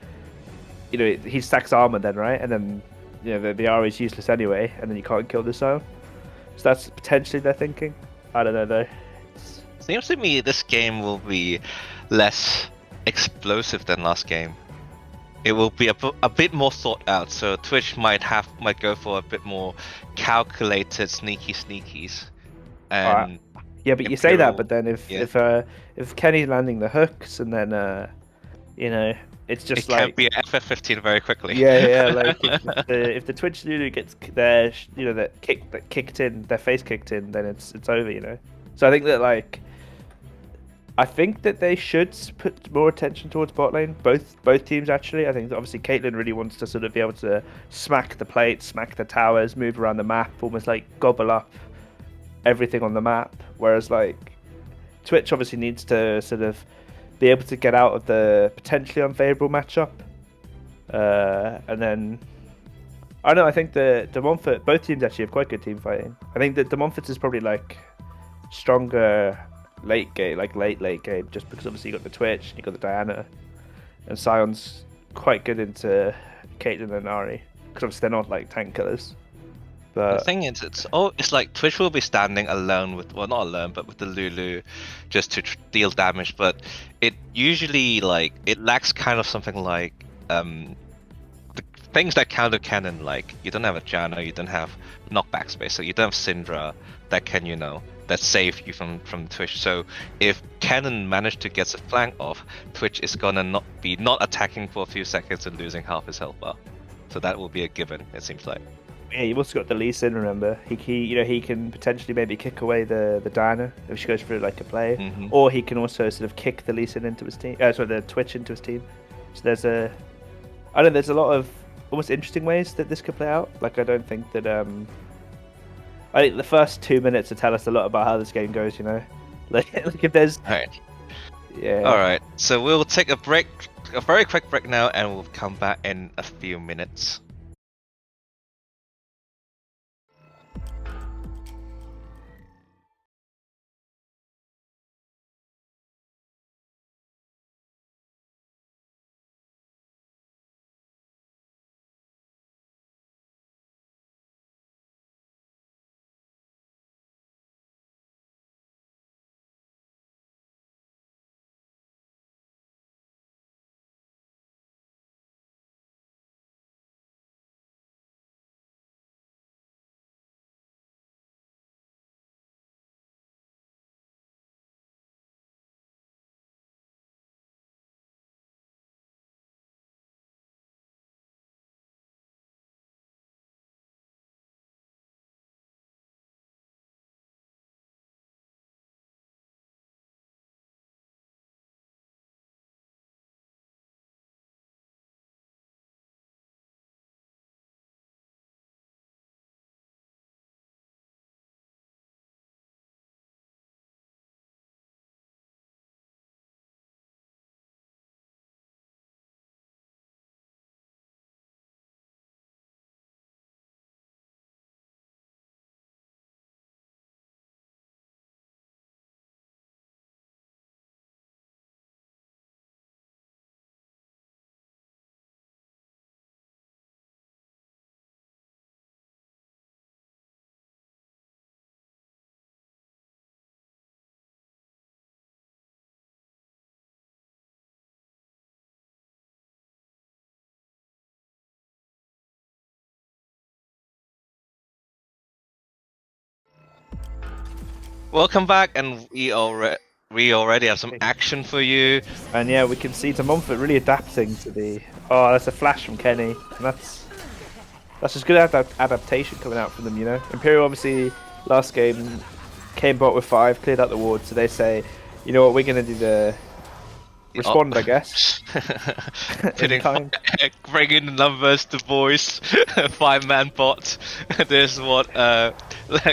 you know, he stacks armor then, right, and then, you know, the Ari is useless anyway, and then you can't kill the Sion. So that's potentially their thinking. I don't know though. Seems to me this game will be less explosive than last game. It will be a bit more thought out. So Twitch might go for a bit more calculated sneakies. And yeah, but you say that, but then yeah. if Kenny's landing the hooks and then you know, it's just it like can be an FF15 very quickly. yeah, like if the Twitch Lulu gets their, you know, that kicked in, their face kicked in, then it's over, you know. So I think that like, I think that they should put more attention towards bot lane. Both teams actually. I think that obviously Caitlyn really wants to sort of be able to smack the plates, smack the towers, move around the map, almost like gobble up everything on the map. Whereas like Twitch obviously needs to sort of be able to get out of the potentially unfavorable matchup. And then I don't know. I think the Montfort, both teams actually have quite good team fighting. I think that the Montfort is probably like stronger late game, like late game, just because obviously you got the Twitch, you got the Diana, and Sion's quite good into Caitlyn and Ari, because obviously they're not like tank killers. But the thing is, it's like Twitch will be standing alone with, well, not alone, but with the Lulu, just to deal damage. But it usually like it lacks kind of something like the things that counter cannon. Like you don't have a Janna, you don't have knockback space, so you don't have Syndra that can, you know, that save you from Twitch. So if Cannon managed to get a flank off, Twitch is gonna not attacking for a few seconds and losing half his health bar. So that will be a given, it seems like. yeah, you've also got the Lee Sin. Remember, he you know, he can potentially maybe kick away the Diana if she goes through like a play, or he can also sort of kick the Lee Sin into his team. Sorry, the Twitch into his team. So there's there's a lot of almost interesting ways that this could play out. Like I don't think that I think the first 2 minutes will tell us a lot about how this game goes, you know? Like if there's... Alright. Yeah. Alright, so we'll take a break, a very quick break now, and we'll come back in a few minutes. Welcome back, and we already have some action for you. And yeah, we can see Montfort really adapting to the... Oh, that's a flash from Kenny. And that's just good adaptation coming out from them, you know? Imperial obviously last game came bot with 5, cleared out the ward, so they say, you know what, we're gonna do the respond, I guess. Putting time. bringing the numbers to voice 5-man bot. This is what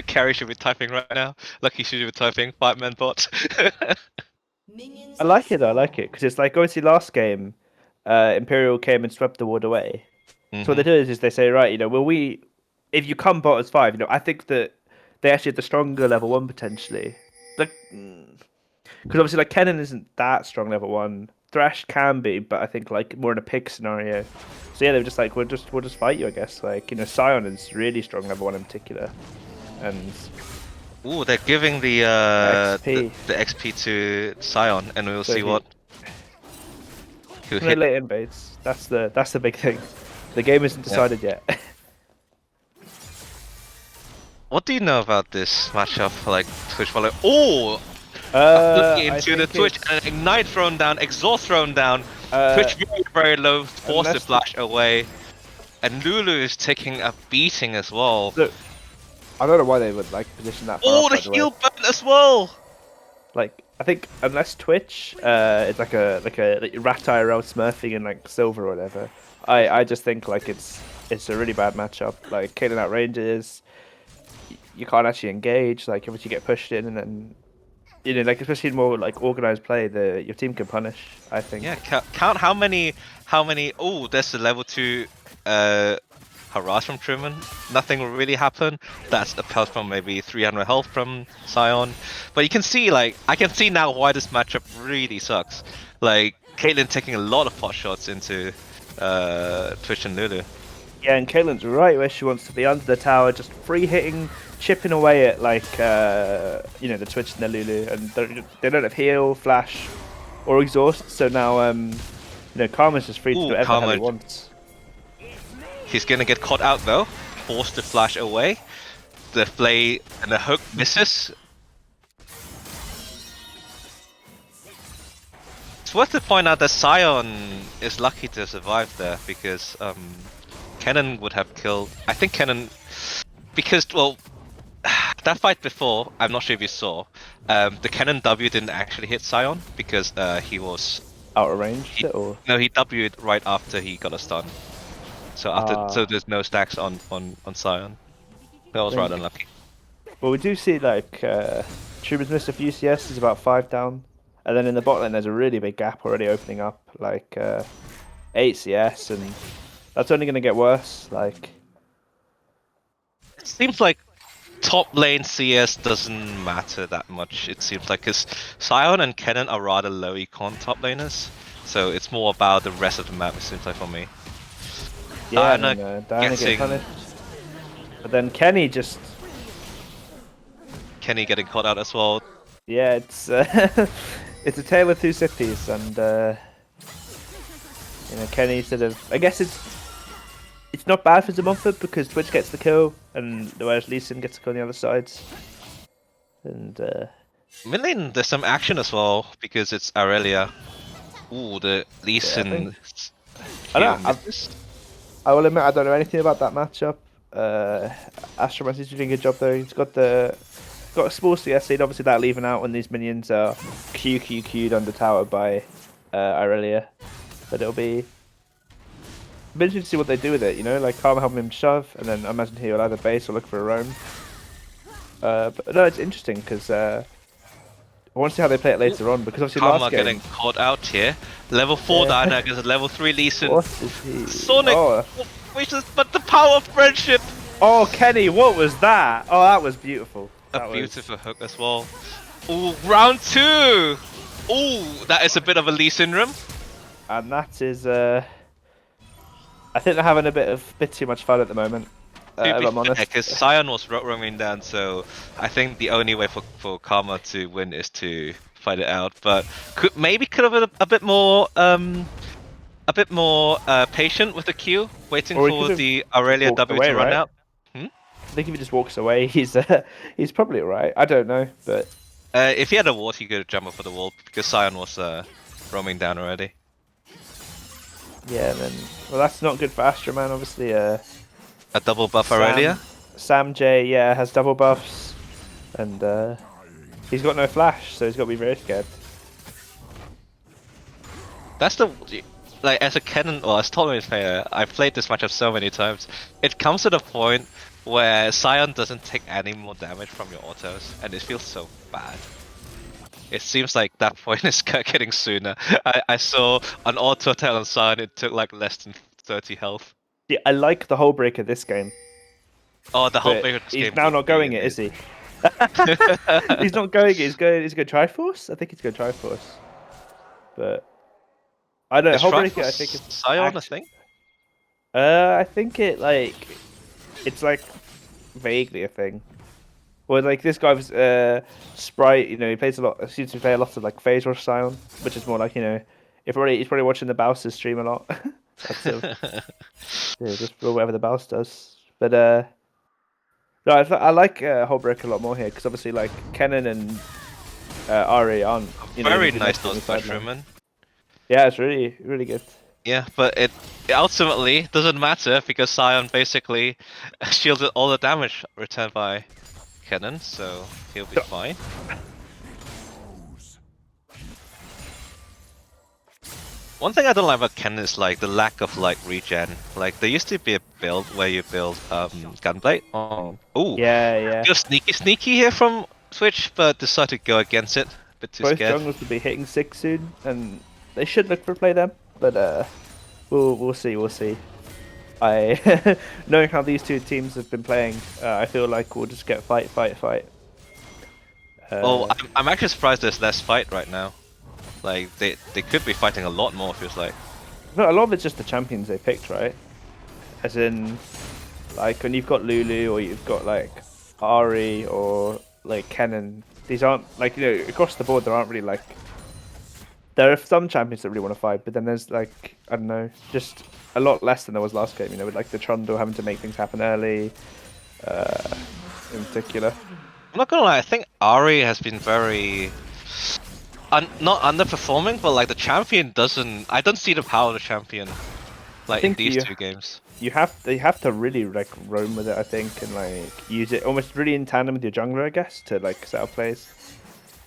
Carrie should be typing right now. Lucky should be typing 5-man bot. I like it though, I like it, because it's like, obviously last game, Imperial came and swept the ward away. So what they do is they say, right, you know, if you come bot as 5, you know, I think that they actually have the stronger level 1 potentially. Like, because obviously, like, Kennen isn't that strong level 1. Thresh can be, but I think, like, more in a pick scenario. So yeah, they were just like, we'll just fight you, I guess. Like, you know, Sion is really strong level 1 in particular. And Ooh, they're giving the XP. the XP to Sion, and we'll So see what who no hit. late invades. That's the big thing. The game isn't decided yet. What do you know about this matchup? Like Twitch follow? Oh, looking I into the think Twitch it's- and Ignite thrown down, Exhaust thrown down. Twitch very low, forced to unless the- flash away, and Lulu is taking a beating as well. Look, I don't know why they would like position that far Oh, up, the by the way. heal burn as well. Like, I think unless Twitch, it's like a rat IRL smurfing in like silver or whatever. I just think like it's a really bad matchup. Like Caitlyn outranges, you can't actually engage. Like if you get pushed in, and then you know, like especially in more like organized play, your team can punish. I think. Yeah, count how many. Oh, there's the level 2 harass from Truman. Nothing will really happen. That's a pelt from maybe 300 health from Sion. But you can see, like, I can see now why this matchup really sucks. Like, Caitlyn taking a lot of pot shots into Twitch and Lulu. Yeah, and Caitlyn's right where she wants to be, under the tower, just free hitting, chipping away at like you know, the Twitch and the Lulu, and they don't have heal, flash, or exhaust. So now you know, Karma's just free to do whatever the hell he wants. He's gonna get caught out though, forced to flash away. The play and the hook misses. It's worth to point out that Sion is lucky to survive there because Kennen would have killed. I think Kennen, because well, that fight before, I'm not sure if you saw, the Kennen W didn't actually hit Sion because he was Out of range, or no, he W'd right after he got a stun. So so there's no stacks on Sion. That was rather unlucky. well, we do see like Truman's missed a few CS. He's about 5 down, and then in the bot lane there's a really big gap already opening up, like 8 CS, and that's only going to get worse. Like, It seems like top lane CS doesn't matter that much. It seems like because Sion and Kennen are rather low econ top laners, so it's more about the rest of the map. It seems like for me. yeah, Diana Diana getting- get punished, but then Kenny just, Kenny getting caught out as well. yeah, it's it's a tale of two cities, and you know, Kenny sort of, I guess it's not bad for Zamonford because Twitch gets the kill, and whereas Lee Sin gets the kill on the other sides. And Mid lane, there's some action as well because it's Aurelia. Ooh, the Lee I Sin. think- I will admit I don't know anything about that matchup. Astromancy's doing a good job though. He's got a small CS lead. Obviously, that leaving out when these minions are QQ'd under tower by Aurelia. But it'll be interesting to see what they do with it. You know, like Karma helping him shove, and then I imagine he'll either base or look for a roam. But no, it's interesting because I want to see how they play it later on. Because obviously Karma last game, getting caught out here. Level 4 Yeah. Diana against a level 3 Lee Sin. what is he? Sonic, Oh. but the power of friendship. Oh, Kenny, what was that? Oh, that was beautiful. A That was- beautiful hook as well. Ooh, round 2! Ooh, that is a bit of a Lee syndrome. And that is, I think they're having a bit too much fun at the moment. If I'm honest. Because Sion was roaming down, so I think the only way for Karma to win is to fight it out. But could have been a bit more patient with the Q, waiting Or he for could've the Aurelia walked W away, to run right? out. I think if he just walks away, he's probably alright. I don't know, but If he had a ward, he could jump over the wall because Sion was roaming down already. yeah. Then well, that's not good for Astra Man. Obviously, A double buff Aurelia. Sam J, yeah, has double buffs, and He's got no flash, so he's got to be very scared. That's the like as a canon or as tournament player, I've played this matchup so many times. It comes to the point where Sion doesn't take any more damage from your autos, and it feels so bad. It seems like that point is getting sooner. I saw an auto attack on Sion, it took like less than 30 health. Yeah, I like the whole breaker this game. Oh, the whole But break of this he's game now would not be going it, is he? He's not going it. He's going Triforce. I think he's going Triforce. But I don't know. Is Whole breaker. I Triforce think it's Sion a thing? I think it's like vaguely a thing. Well, like this guy was Sprite. You know, he plays a lot. Seems to play a lot of like Phase Rush Sion, which is more like, you know, he's probably watching the Bowser stream a lot. That's yeah, just for whatever the Bouse does. But no, I like Holbrook a lot more here because obviously like Kennen and Ari aren't, you know, Very the nice next on the those sideline. Mushroom. Yeah, it's really good. Yeah, but it ultimately doesn't matter because Sion basically shielded all the damage returned by Kennen, so he'll be fine. One thing I don't like about Kennen is like the lack of like regen. Like there used to be a build where you build Gunblade on. Ooh, Yeah. feel sneaky here from Twitch, but decided to go against it. A bit too Both scared. jungles will be hitting 6 soon, and they should look for play them. But we'll see. I knowing how these two teams have been playing, I feel like we'll just get fight. Well, I'm actually surprised there's less fight right now. Like they could be fighting a lot more. Feels like. No, a lot of it's just the champions they picked, right? As in, like when you've got Lulu or you've got like Ari or like Kennen, these aren't like, you know, across the board there aren't really like. There are some champions that really want to fight, but then there's like, I don't know, just a lot less than there was last game. You know, with like the Trundle having to make things happen early, in particular. I'm not gonna lie. I think Ari has been very. Not underperforming, but like the champion doesn't. I don't see the power of the champion, like in these two games. You have to really like roam with it, I think, and like use it almost really in tandem with your jungler, I guess, to like set up plays.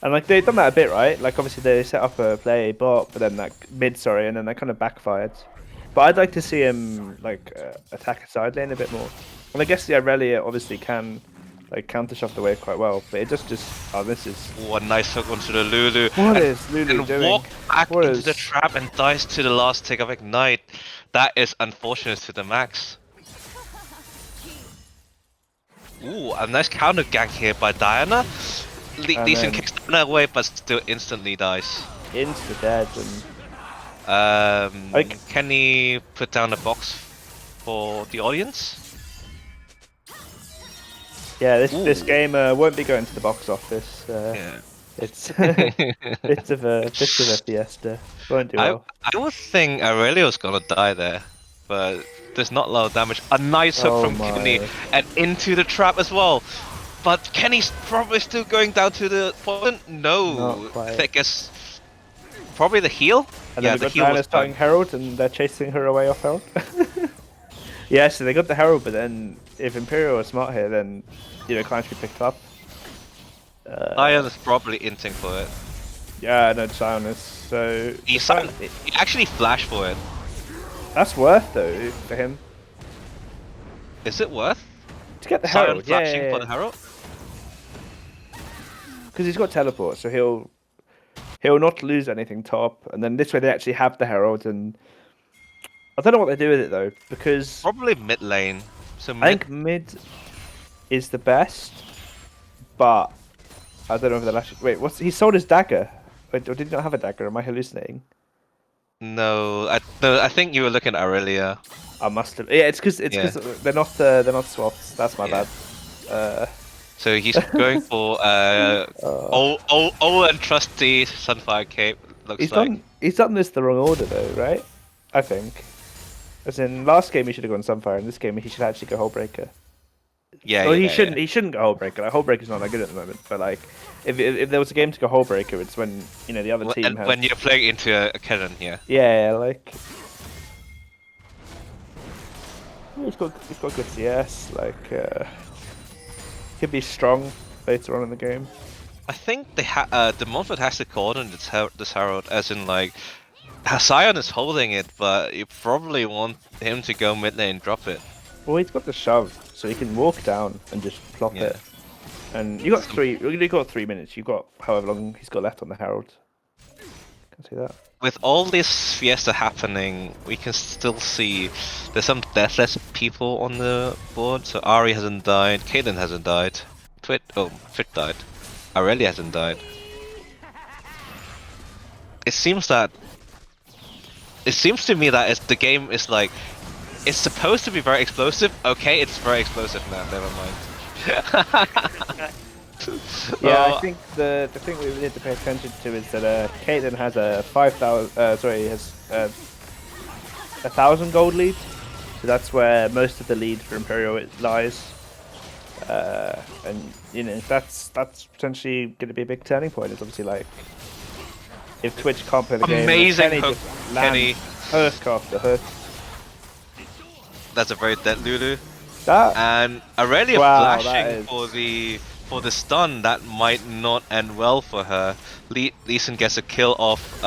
And like they've done that a bit, right? Like obviously they set up a play bot, but then like and then that kind of backfired. But I'd like to see him like attack a side lane a bit more. And I guess the Irelia obviously can like counter shove the wave quite well, but it just oh, this is. Oh, a nice hook onto the Lulu. What is Lulu and doing? walk back What into is- the trap and dies to the last tick of Ignite. That is unfortunate to the max. Ooh, a nice counter gank here by Diana. Decent kicks Diana away, but still instantly dies. Insta dead and Can he put down a box for the audience? yeah, this game won't be going to the box office. Yeah. It's bit of a fiesta. Won't do well. I would think Aurelio's gonna die there, but there's not a lot of damage. A nice hook from Kenny and into the trap as well. But Kenny's probably still going down to the point. No, I guess probably the heal. And yeah, then the we've heal got was Diana starting Herald, and they're chasing her away off Herald. Yeah, so they got the Herald, but then if Imperial are smart here, then you know Clan should be picked up. Sion is probably inting for it. Yeah, no, Sion is so. He actually flashed for it. That's worth though for him Is it worth? to get the Sion Herald. flashing Yeah, for the Herald? because he's got teleport, so he'll not lose anything top, and then this way they actually have the Herald, and I don't know what they do with it though, because Probably mid lane. So I think mid is the best, but I don't know if they'll actually. Wait, he sold his dagger? Wait, or did he not have a dagger? Am I hallucinating? No, I think you were looking at Aurelia. I must have. Yeah, it's because they're not swaps. That's my bad. So he's going for old and trusty Sunfire Cape. He's done this the wrong order though, right? I think. As in last game he should have gone Sunfire, in this game he should actually go Hullbreaker. Yeah. Well, he shouldn't. He shouldn't go Hullbreaker. Like Hullbreaker's not that good at the moment. But like, if there was a game to go Hullbreaker, it's when, you know, the other team has. When you're playing into a cannon here. Yeah, like. He's got good CS. Like, could be strong later on in the game. I think the Montfort has to coordinate this Herald, as in like Sion is holding it, but you probably want him to go mid lane and drop it. Well, he's got the shove, so he can walk down and just plop Yeah. it. And you got you got 3 minutes. You've got however long he's got left on the Herald. Can see that. With all this fiesta happening, we can still see there's some deathless people on the board. So Ari hasn't died, Caitlyn hasn't died, Fit died, Aurelia hasn't died. It seems to me that the game is like, it's supposed to be very explosive. Okay, it's very explosive now. Never mind. Yeah, I think the thing we need to pay attention to is that Caitlyn has a 1,000 gold lead, so that's where most of the lead for Imperial lies. And you know that's potentially going to be a big turning point. It's obviously like if Twitch can't play the game, Amazing Kenny hook, just Kenny. lands hook after hook. That's a very dead Lulu. That And Aurelia Wow, that flashing is- for the stun, that might not end well for her. Lee Sin gets a kill off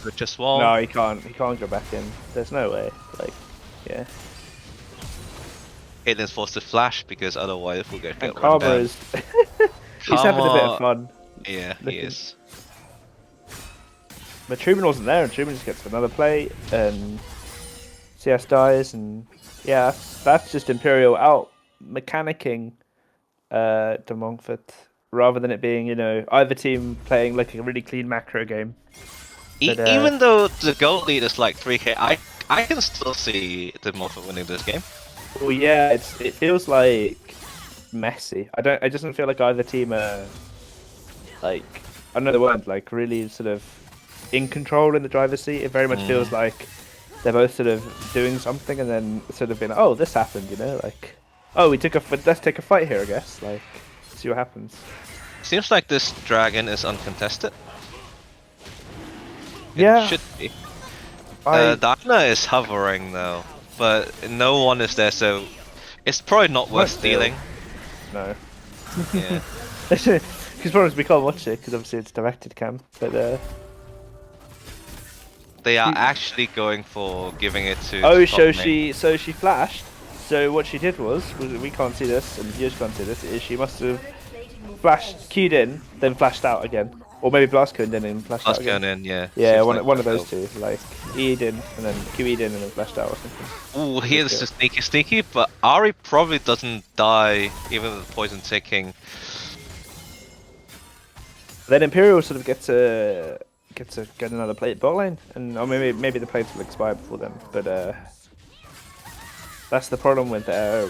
Richard Swall. no, he can't go back in. There's no way. Like, yeah. Caitlyn's forced to flash because otherwise we'll get And run Karma down. is he's having a bit of fun. Yeah, he looking- is. But Truman wasn't there, and Truman just gets another play, and CS dies, and yeah, that's just Imperial out mechanicking De Montfort, rather than it being, you know, either team playing like a really clean macro game. But, Even though the gold lead is like 3k, I can still see the Montfort winning this game. Well, yeah, it feels like messy. It doesn't feel like either team are like, I don't know the word, like really sort of in control in the driver's seat. It very much feels like they're both sort of doing something and then sort of being, oh, this happened, you know, like, oh, let's take a fight here, I guess, like, see what happens. Seems like this dragon is uncontested. It Yeah. should be. I Diana is hovering though, but no one is there, so it's probably not worth still. stealing. no. Yeah. Because probably we can't watch it because obviously it's directed cam, but They are actually going for giving it to. oh, the so top lane. she flashed. So what she did was we can't see this and viewers can't see this. Is she must have flashed, queued in, then flashed out again, or maybe blast queued in and flashed out Last again. going in, yeah. Yeah, Seems one like of those that. two, like E'd in and then QE'd in and then flashed out or something. Ooh, here's the sneaky, but Ari probably doesn't die even with the poison ticking. Then Imperial sort of get to get another plate bot lane, and or maybe the plates will expire before then. But that's the problem with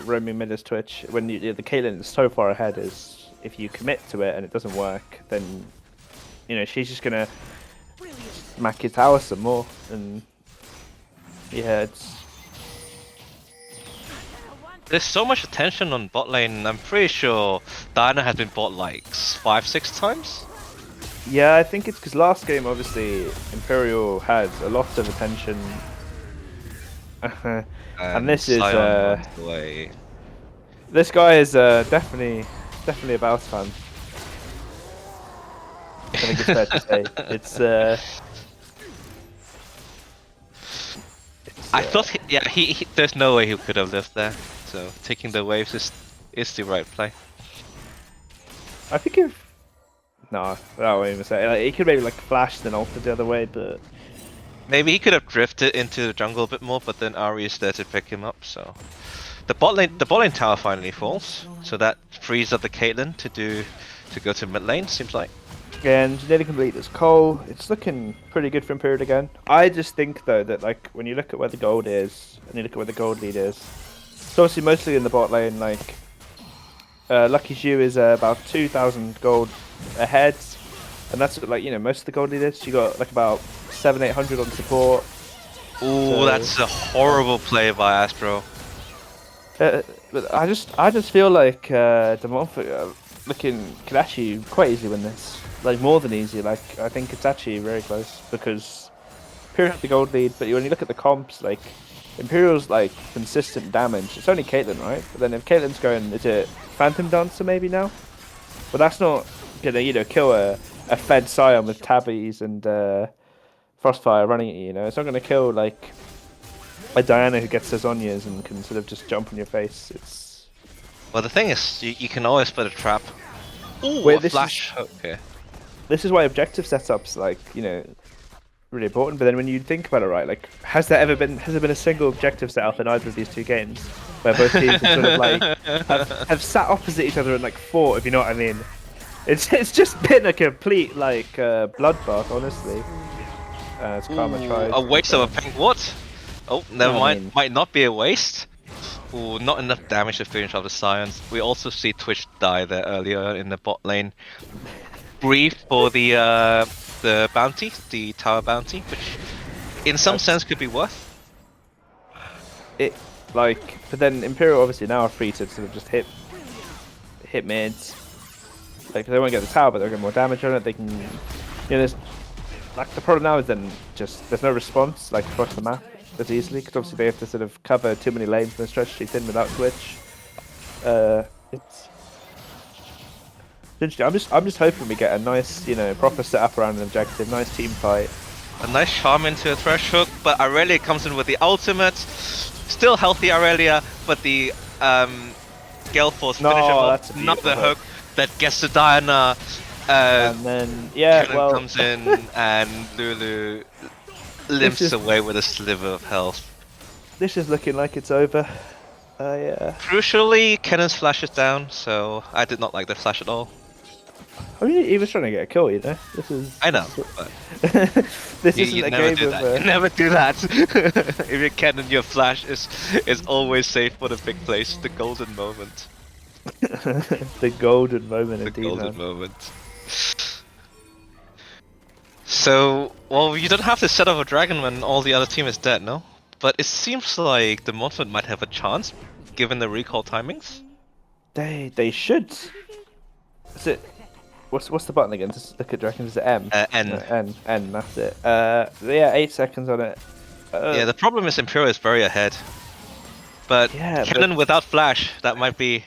roaming mid as Twitch. When the Caitlyn is so far ahead, is if you commit to it and it doesn't work, then you know she's just gonna smack his tower some more, and yeah, it's. There's so much attention on bot lane. I'm pretty sure Diana has been bought like 5-6 times. Yeah, I think it's because last game, obviously, Imperial had a lot of attention. And this is, Sion runs away. this guy is definitely a Baus fan. I think it's fair to say. I thought, there's no way he could have lived there. So taking the waves is the right play. I think if... No, I won't even say. Like, he could maybe like flash then alter the other way, but... Maybe he could have drifted into the jungle a bit more, but then Ari is there to pick him up. So the bot lane tower finally falls, so that frees up the Caitlyn to go to mid lane. Seems like. And nearly complete this Cole. It's looking pretty good for Imperial again. I just think though that like when you look at where the gold is and you look at where the gold lead is, it's obviously mostly in the bot lane. Like Lucky Zhu is about 2,000 gold ahead, and that's like, you know, most of the gold leaders. You got like about 700-800 on support. Ooh, So- that's a horrible play by Astro. But I just feel like De Montfort could actually quite easily win this. Like more than easy. Like I think it's actually very close because Imperial have the gold lead, but when you look at the comps, like Imperial's like consistent damage. It's only Caitlyn, right? But then if Caitlyn's going, is it Phantom Dancer maybe now? But that's not gonna kill a fed Scion with Tabbies and Frostfire running at you. You know, it's not gonna kill like a Diana who gets Zonias and can sort of just jump on your face. It's Well, the thing is, you can always put a trap. Ooh, Wait, a flash. Okay. this is why objective setups like really important. But then when you think about it, right, like has there been a single objective setup in either of these two games where both teams have sort of like have sat opposite each other and like fought, if you know what I mean? It's just been a complete like bloodbath, honestly. It's Karma tries. A waste of a pink. What? Oh, never I mind. mean- Might not be a waste. Ooh, not enough damage to finish off the Scions. We also see Twitch die there earlier in the bot lane. Brief for the bounty, the tower bounty, which in some sense could be worth. It like, but then Imperial obviously now are free to sort of just hit mids. Like they won't get the tower, but they'll get more damage on it. They can, there's like the problem now is then just there's no response like across the map as easily because obviously they have to sort of cover too many lanes and stretch too thin without Twitch. It's interesting. I'm just hoping we get a nice, proper setup around an objective, nice team fight. A nice charm into a thresh hook, but Aurelia comes in with the ultimate. Still healthy Aurelia, but the Gale Force finisher that's a not the beautiful hook that gets the Diana. And then Kennen Comes in and Lulu limps away with a sliver of health. This is looking like it's over. Yeah. Crucially, Kennen's flash is down, so I did not like the flash at all. I mean, he was trying to get a kill, This is. I know, but this you isn't a never game do of. that. You never do that. If you're Kennen, your flash is always safe for the big plays, the golden moment. The golden moment, The indeed. golden Man. moment. So, well, you don't have to set up a dragon when all the other team is dead, no? But it seems like the Montfort might have a chance, given the recall timings. They should. Is it? What's the button again? Just look at dragons. Is it M? N. No, N. That's it. Yeah, 8 seconds on it. Yeah, the problem is Imperial is very ahead. But Yeah, Kennen without flash, that might be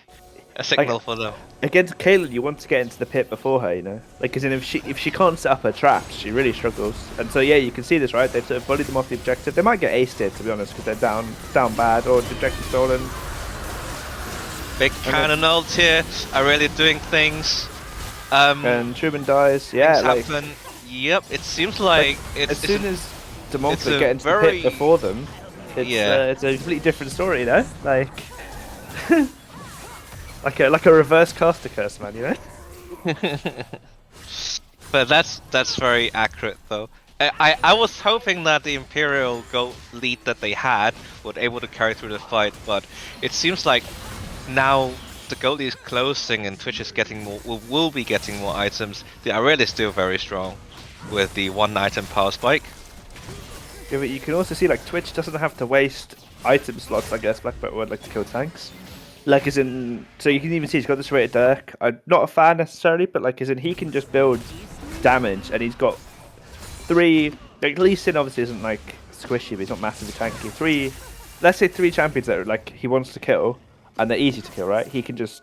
a signal for them. Against Kaylin, you want to get into the pit before her, Like, as in, if she can't set up her traps, she really struggles. And so, yeah, you can see this, right? They've sort of bullied them off the objective. They might get aced here, to be honest, because they're down bad, or the objective stolen. Big cannon ult here, are really doing things. And Truman dies. Yeah, things happen. Yep, it seems like as soon as the Montfort a get into the very- pit before them, it's a completely different story, Like, like a reverse caster curse, man, But that's very accurate though. I was hoping that the Imperial goal lead that they had would able to carry through the fight, but it seems like now the goal lead is closing and Twitch is getting more, will be getting more items. The Aurelia is still very strong with the 1 item power spike. Yeah, but you can also see like Twitch doesn't have to waste item slots. I guess Black Belt would like to kill tanks. Like as in, so you can even see he's got this rated Dirk. I'm not a fan necessarily, but like as in he can just build damage, and he's got 3. Like Lee Sin obviously isn't like squishy, but he's not massively tanky. Let's say 3 champions that are, like he wants to kill, and they're easy to kill, right? He can just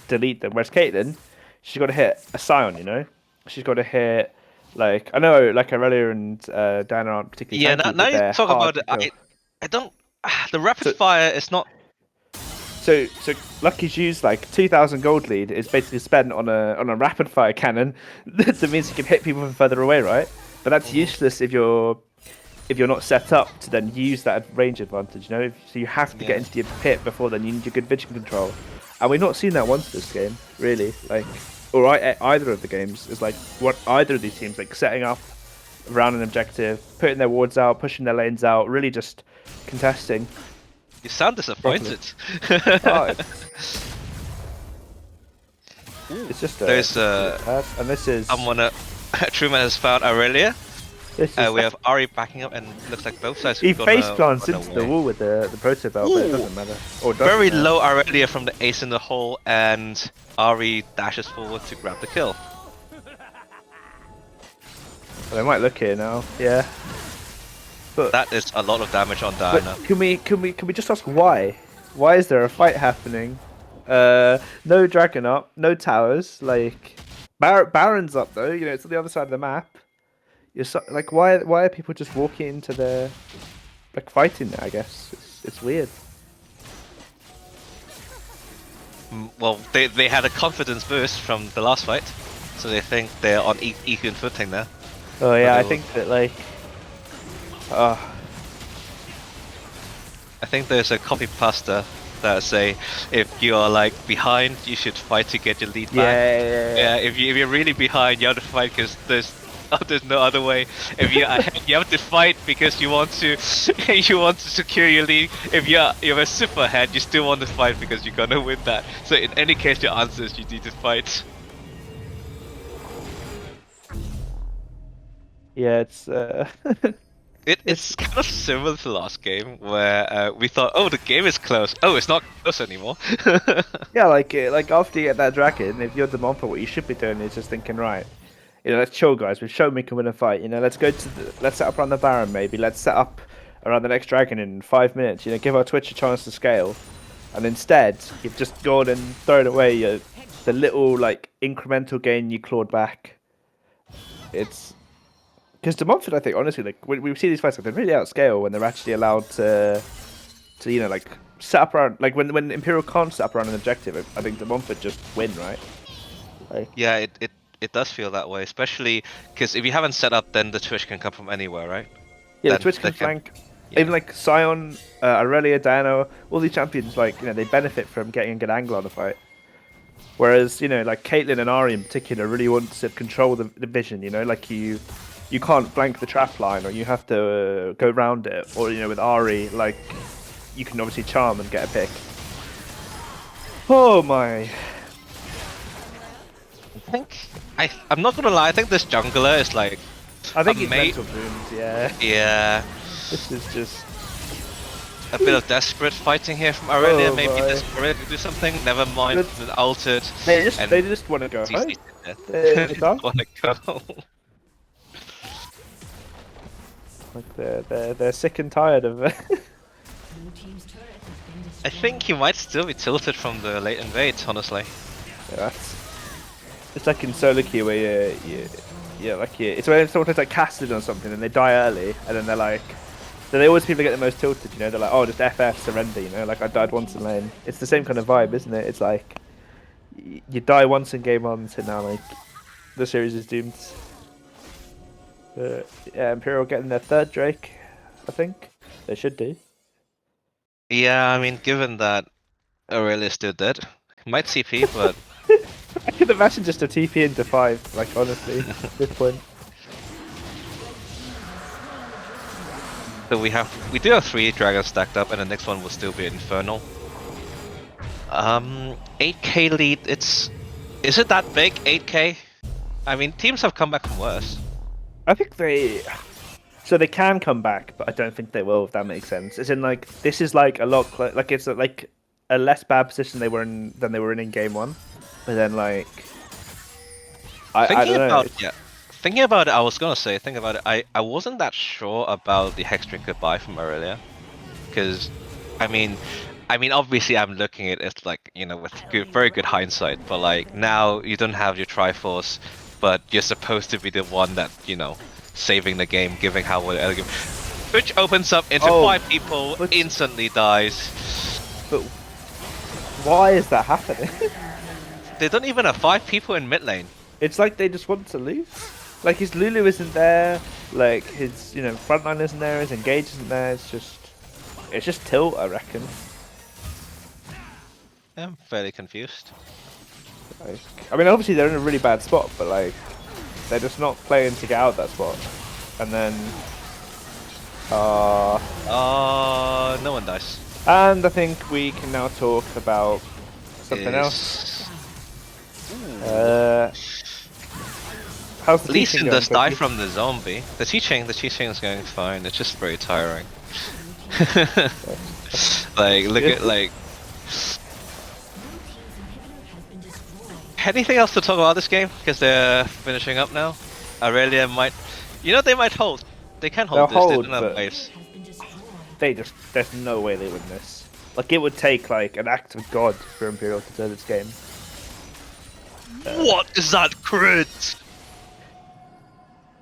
delete them. Whereas Caitlyn, she's got to hit a Scion, She's got to hit like I know like Aurelia and Diana aren't particularly. Yeah, tanky, now but you they're talk hard about to it. kill. I don't. The rapid fire is not. So Lucky's used like 2,000 gold lead is basically spent on a rapid fire cannon. That means you can hit people from further away, right? But that's useless if you're not set up to then use that range advantage, So you have to get into your pit before then. You need your good vision control, and we've not seen that once this game, really. Like, or either of the games is like what either of these teams like setting up around an objective, putting their wards out, pushing their lanes out, really just contesting. You sound disappointed. Oh, it's just There's and this is someone Truman has found Aurelia. this is We have Ari backing up, and looks like both sides. he have gone, face plants gone into the away. wall with the proto belt, but it doesn't matter. Or doesn't Very matter. low Aurelia from the ace in the hole, and Ari dashes forward to grab the kill. Well, they might look here now, yeah. But That is a lot of damage on Diana. can we just ask why? Why is there a fight happening? No dragon up, no towers. Like Baron's up though. You know, it's on the other side of the map. You're like, why are people just walking into the like fighting there? I guess it's weird. Well, they had a confidence boost from the last fight, so they think they're on equal footing there. Oh yeah, I think that like, I think there's a copy pasta that say if you are like behind, you should fight to get your lead back. yeah. If you're really behind, you have to fight because there's no other way. If you're ahead, you have to fight because you want to secure your lead. If you're a super ahead, you still want to fight because you're gonna win that. So in any case, your answer is you need to fight. Yeah, it's It's kind of similar to the last game where we thought, oh, the game is close. Oh, it's not close anymore. yeah, like after you get that dragon, if you're the Monster, what you should be doing is just thinking, right, you know, let's chill, guys. We've shown we can win a fight. You know, let's set up around the Baron, maybe. Let's set up around the next dragon in 5 minutes. You know, give our Twitch a chance to scale. And instead, you've just gone and thrown away the little like incremental gain you clawed back. It's because De Montfort, I think, honestly, like when we see these fights, like, they're really outscale when they're actually allowed to you know, like set up around, like when Imperial can't set up around an objective. I think De Montfort just win, right? Like, Yeah, it does feel that way, especially because if you haven't set up, then the Twitch can come from anywhere, right? yeah, Then the Twitch can they flank. yeah. Even like Sion, Aurelia, Diana, all these champions, like, you know, they benefit from getting a good angle on a fight. Whereas, you know, like Caitlyn and Ahri in particular really want to control the vision, you know, like you can't flank the trap line, or you have to go around it, or, you know, with Ahri, like, you can obviously charm and get a pick. Oh my. I'm not gonna lie, I think this jungler is like I think it's mental wounds, yeah. Yeah, This is just a bit of desperate fighting here from Aurelia. Oh Maybe my. desperate to do something. Never mind, Good. altered. they just want to go home. They're done. Wanna go. Like they're sick and tired of it. I think he might still be tilted from the late invade, honestly. Yeah, it's like in solo queue where it's when someone plays like Casted or something and they die early, and then they're like, they always people get the most tilted, you know, they're like, oh, just FF, surrender, you know, like I died once in lane. It's the same kind of vibe, isn't it? It's like, you die once in game on, so now like, the series is doomed. Yeah, Imperial getting their third Drake, I think. They should do. Yeah, I mean, given that Aurelia's still dead, might CP, but I can imagine just a TP into 5, like, honestly, at this point. so we do have 3 dragons stacked up, and the next one will still be Infernal. 8k lead. Is it that big? 8k? I mean, teams have come back from worse. I think they can come back, but I don't think they will, if that makes sense. As in, like, this is like a lot like it's like a less bad position than they were in game 1. But then, like, I don't know. Thinking about it, I was gonna say, I wasn't that sure about the Hexdrinker goodbye from Aurelia, because, I mean, obviously I'm looking at it like, you know, with very good hindsight, but like now you don't have your Triforce, but you're supposed to be the one that, you know, saving the game, giving how well elegant, which opens up into 5 people, instantly dies. But why is that happening? They don't even have 5 people in mid lane. It's like they just want to lose. Like, his Lulu isn't there, like his, you know, frontline isn't there, his engage isn't there. It's just tilt, I reckon. I'm fairly confused. Like, I mean, obviously they're in a really bad spot, but like, they're just not playing to get out of that spot. And then, no one dies. And I think we can now talk about something else. How's the Lee Sin teaching does going, die from the zombie. The teaching is going fine. It's just very tiring. Like, look at like. Anything else to talk about this game? Because they're finishing up now. Aurelia might, you know, they might hold. They can hold this. They don't have waves. There's no way they win this. Like, it would take like an act of God for Imperial to turn this game. What is that crit?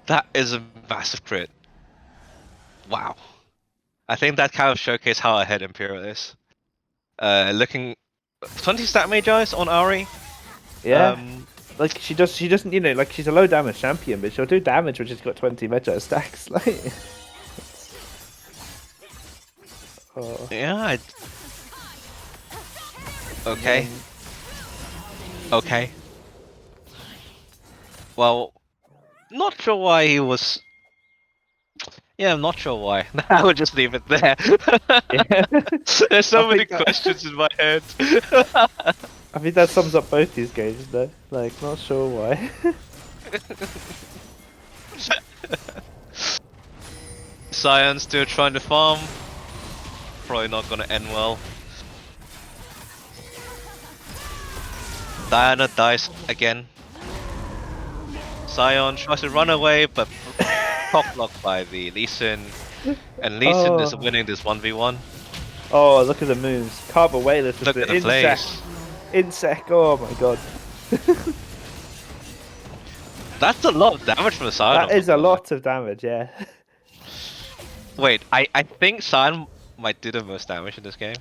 That is a massive crit. Wow. I think that kind of showcased how ahead Imperial is. Looking 20 stat magi on Ari. Yeah. Like she doesn't, you know, like she's a low damage champion, but she'll do damage when she's got 20 magi stacks. Like, oh. Yeah. Okay. Okay. Well, not sure why he was. Yeah, I'm not sure why. I would just leave it there. Yeah. There's so I many think that- questions in my head. I think that sums up both these games, though. Like, not sure why. Cyan still trying to farm. Probably not gonna end well. Diana dies again. Cyan tries to run away, but cock blocked by the Lee Sin. And Lee Sin is Oh. winning this 1v1. Oh, look at the moves. Carve away, this is Look the at the plays. Insect, oh my god. That's a lot of damage from the Cyan. That is a lot of damage, yeah. Wait, I think Cyan might do the most damage in this game.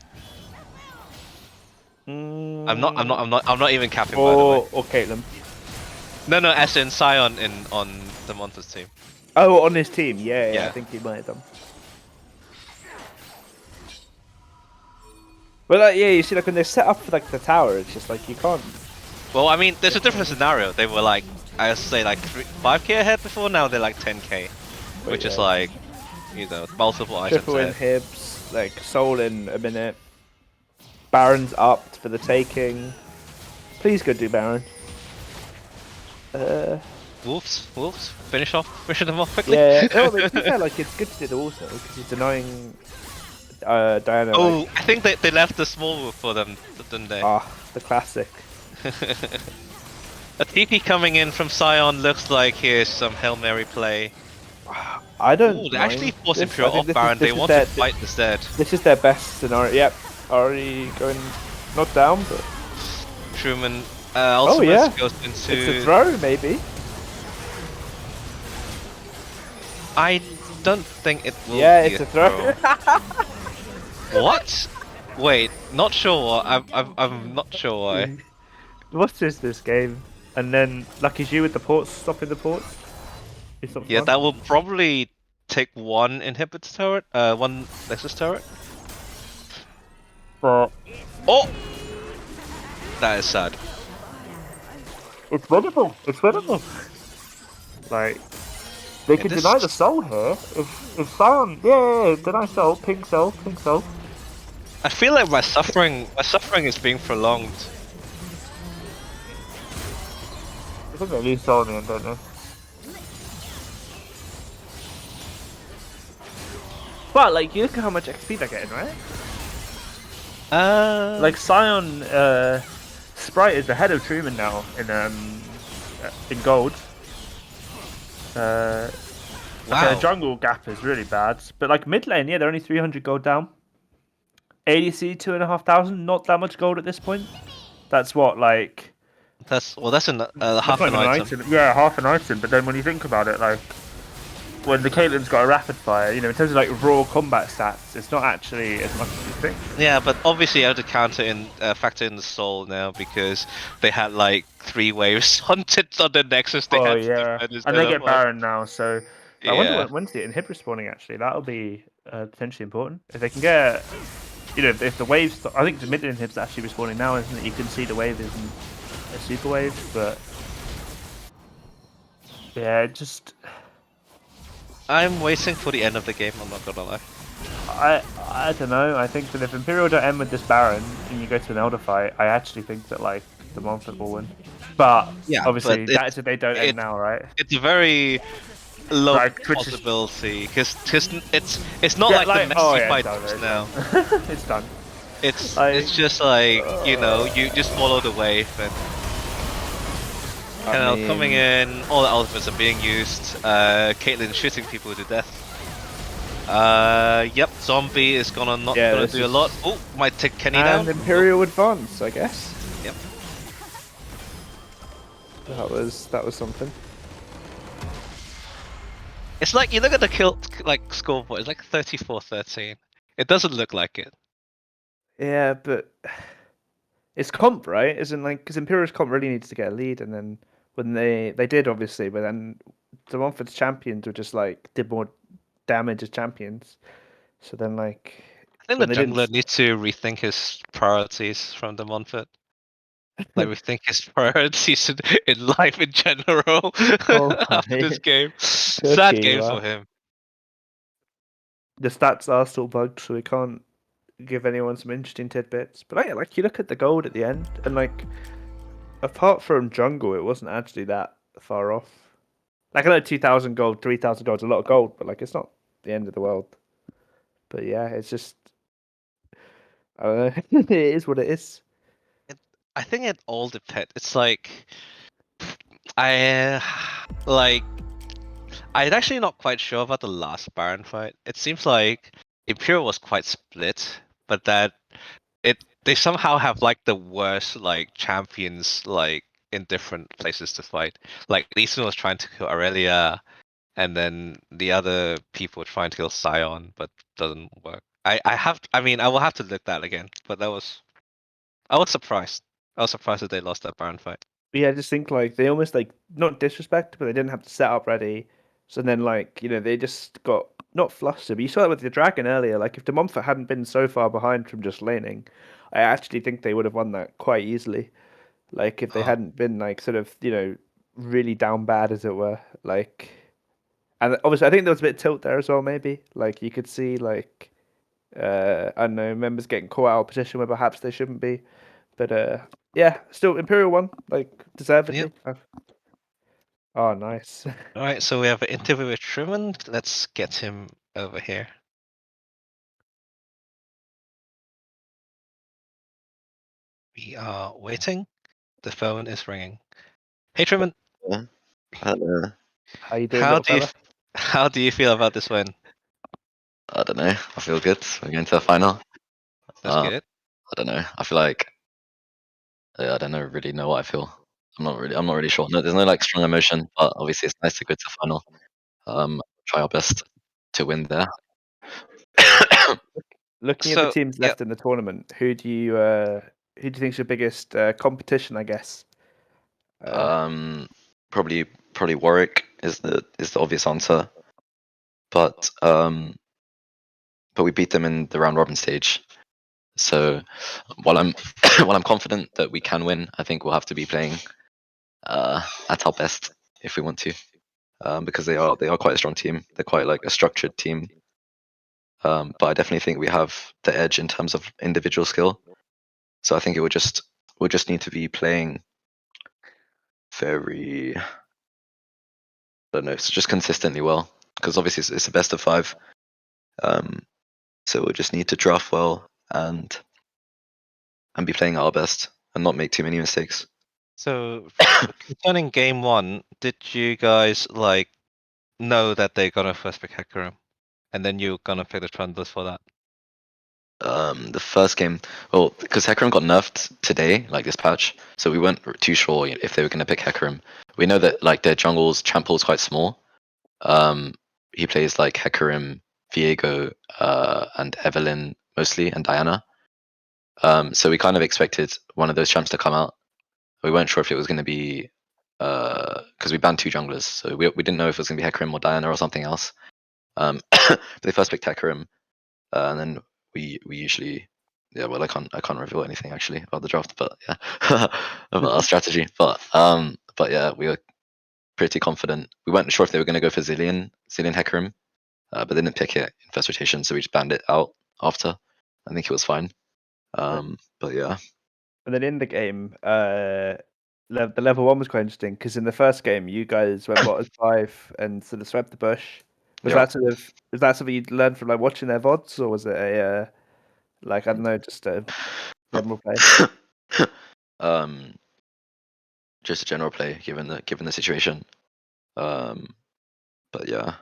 I'm not even capping, by the way. Or Caitlyn. No, as in Cyan on the Monsters team. Oh, on his team, yeah, Yeah. I think he might have done. But like, yeah, you see, like when they're set up for like the tower, it's just like you can't. Well, I mean, there's a different scenario. They were like, I would say like 5k ahead before. Now they're like 10k, which is yeah. like, you know, multiple items Triple ahead. inhibs, like soul in a minute. Baron's up for the taking. Please go do Baron. Wolves, finish them off quickly. Yeah. Oh, but to be fair, like it's good to do the also because it's annoying. Diana. Oh, Like, I think they left the small wolf for them, didn't they? the classic. A TP coming in from Cyan looks like here's some Hail Mary play. I don't. Ooh, they mind actually forced this. Imperial I think off this Baron. is- They this is want their- to fight instead. This is their best scenario. Yep. Already going not down, but Truman ultimate yeah. goes it's a into. throw maybe. I don't think it will. Yeah, be it's a throw. What? Wait, not sure. I'm not sure why. What is this game? And then Lucky's you with the ports, stopping the ports. It's not Yeah, fun. that will probably take one inhibitor turret, one Nexus turret. But Oh, that is sad. it's winnable. It's winnable. Like they can this- deny the soul here. If Sion, yeah, deny soul, pink soul, pink soul. I feel like my suffering is being prolonged. I think they lose soul in the end, don't they? But like, you look at how much XP they're getting, right? Like Sion, Sprite is ahead of Truman now in gold. wow. The jungle gap is really bad, but like mid lane, yeah, they're only 300 gold down. ADC 2,500, not that much gold at this point. That's what like That's an half that's not an even item. Yeah, half an item. But then when you think about it, like when the Caitlyn's got a rapid fire, you know, in terms of like raw combat stats, it's not actually as much as you think. Yeah, but obviously you have to factor in the soul now because they had like 3 waves on the Nexus. They had to defend and instead they of, get like- Baron now, so I wonder Yeah. when's the inhibitor spawning actually. That'll be potentially important if they can get. You know, if the waves, I think the mid inhibs actually respawning now, isn't it? You can see the wave isn't a super wave, but yeah, just I'm waiting for the end of the game. I'm not gonna lie. I don't know. I think that if Imperial don't end with this Baron and you go to an Elder fight, I actually think that like the Montfort will win. But Yeah, obviously but that's if they don't end now, right? It's a very low Like, Twitch is- possibility because it's not Yeah, like the Messi oh, yeah, fight it's done, just it's now. done. It's done. It's Like- it's just like you know you just follow the wave and I mean, coming in. All the ultimates are being used. Caitlyn shooting people to death. Yep, zombie is not Yeah, gonna this do a is- lot. Oh, might take Kenny And down. Imperial advance, I guess. Yep. That was something. It's like you look at the kill scoreboard. It's like 34-13. It doesn't look like it. Yeah, but it's comp, right? Isn't like because Imperial's comp really needs to get a lead, and then when they did obviously, but then the Montfort's champions were just like did more damage as champions. So then like I think when the they didn't, jungler needs to rethink his priorities from the Montfort. Like rethink his priorities in life in general oh after my this game. Sad cookie, game wow. for him. The stats are still bugged, so we can't give anyone some interesting tidbits. But yeah, like you look at the gold at the end, and like apart from jungle, it wasn't actually that far off. Like I know 2,000 gold, 3,000 gold is a lot of gold, but like it's not the end of the world. But yeah, it's just I don't know. It is what it is. I think it all depends. It's like I like I'm actually not quite sure about the last Baron fight. It seems like Imperial was quite split, but that they somehow have like the worst like champions like in different places to fight. Like Leeson was trying to kill Aurelia, and then the other people were trying to kill Sion, but doesn't work. I mean I will have to look that again, but I was surprised. I was surprised that they lost that Baron fight. Yeah, I just think like they almost like not disrespect, but they didn't have the setup ready. So then like, they just got not flustered, but you saw that with the dragon earlier. Like if De Montfort hadn't been so far behind from just laning, I actually think they would have won that quite easily. Like if they Oh, hadn't been like sort of, really down bad as it were. Like and obviously I think there was a bit of tilt there as well, maybe. Like you could see like I don't know, members getting caught out of position where perhaps they shouldn't be. But yeah, still Imperial won, like yep. deservedly. Oh, nice. All right, so we have an interview with Truman. Let's get him over here. We are waiting. The phone is ringing. Hey Truman, Yeah. I don't know. How you doing, how little do you fella? how do you feel about this win? I don't know. I feel good. We're going to the final. That's Uh, good. I don't know. I feel like I don't know really know what I feel. I'm not really sure. No, there's no like strong emotion, but obviously it's nice to go to the final. Try our best to win there. Looking at the So teams yeah, left in the tournament, who do you think's your biggest competition, I guess? Uh, um, probably Warwick is the obvious answer, but we beat them in the round robin stage. So while I'm while I'm confident that we can win, I think we'll have to be playing at our best if we want to, because they are quite a strong team. They're quite like a structured team. But I definitely think we have the edge in terms of individual skill. So I think we'll just need to be playing very, I don't know, so just consistently well, because obviously it's a best of 5. So we'll just need to draft well and be playing our best and not make too many mistakes. so concerning game one, did you guys like know that they're gonna first pick Hecarim, and then you're gonna pick the Trundlers for that? The first game, well, because Hecarim got nerfed today, like this patch, so we weren't too sure if they were going to pick Hecarim. We know that like their jungle's champ pool is quite small. He plays like Hecarim, Viego, and Evelyn mostly, and Diana. So we kind of expected one of those champs to come out. We weren't sure if it was going to be because we banned 2 junglers, so we didn't know if it was going to be Hecarim or Diana or something else. But they first picked Hecarim, and then we usually, yeah, well, I can't reveal anything actually about the draft, but yeah, about our strategy. But yeah, we were pretty confident. We weren't sure if they were going to go for Zillion Hecarim, but they didn't pick it in first rotation, so we just banned it out after. I think it was fine. But yeah, and then in the game, the level one was quite interesting because in the first game, you guys went bottom 5 and sort of swept the bush. yeah. Was that something you'd learned from like watching their VODs, or was it a like I don't know, just a general play? um, just a general play given the situation. But yeah,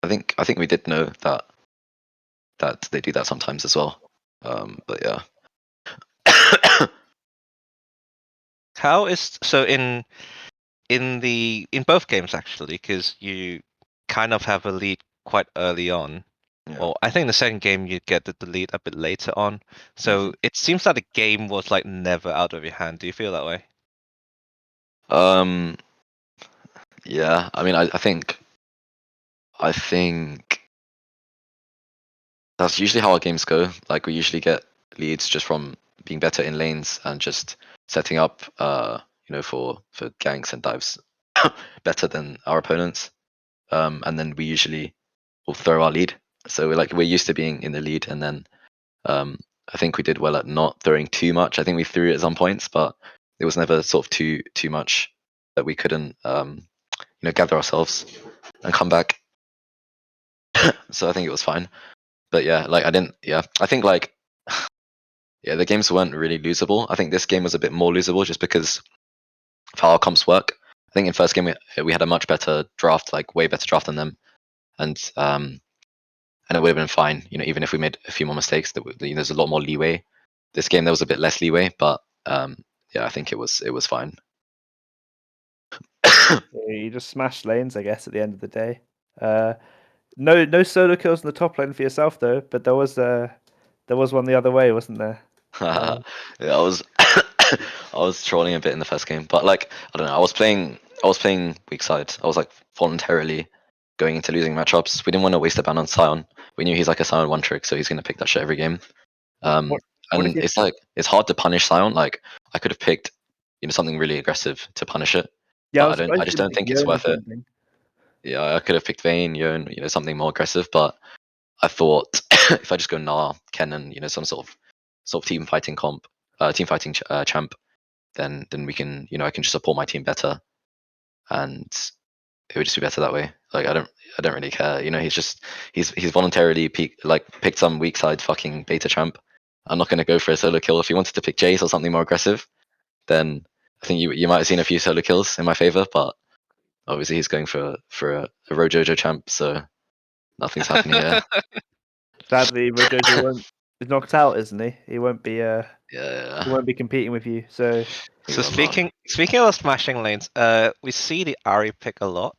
I think we did know that they do that sometimes as well. But yeah. How is so in both games actually, because you kind of have a lead quite early on. Yeah. Or I think the second game you get the lead a bit later on. So it seems like the game was like never out of your hand. Do you feel that way? Yeah. I mean, I think that's usually how our games go. Like we usually get leads just from being better in lanes and just setting up, for ganks and dives better than our opponents. And then we usually will throw our lead. So we're used to being in the lead, and then I think we did well at not throwing too much. I think we threw at some points, but it was never sort of too much that we couldn't gather ourselves and come back. So I think it was fine. But yeah, I think yeah, the games weren't really losable. I think this game was a bit more losable just because of how our comps work. I think in first game we had a much better draft, like way better draft than them, and it would have been fine. Even if we made a few more mistakes, there's a lot more leeway. This game there was a bit less leeway, but yeah, I think it was fine. You just smashed lanes, I guess, at the end of the day. No solo kills in the top lane for yourself though, but there was one the other way, wasn't there? Yeah, I was I was trolling a bit in the first game, but I don't know. I was playing weak side. I was like voluntarily going into losing matchups. We didn't want to waste a ban on Sion. We knew he's like a Sion one trick, so he's gonna pick that shit every game. What did And you? it's hard to punish Sion. Like I could have picked something really aggressive to punish it, Yeah, I but was I surprised just you didn't don't pick think it's Yone or worth it. something. Yeah, I could have picked Vayne, Yone, something more aggressive, but I thought if I just go Gnar, Ken, and some sort of team fighting champ, then we can I can just support my team better, and it would just be better that way. Like I don't really care. He's voluntarily picked some weak side fucking beta champ. I'm not gonna go for a solo kill. If he wanted to pick Jace or something more aggressive, then I think you might have seen a few solo kills in my favor, but obviously he's going for a Rojojo champ, so nothing's happening here. Sadly, Rojojo won't is knocked out, isn't he? He won't be Yeah, he won't be competing with you. So he So will not. speaking of smashing lanes, we see the Ari pick a lot.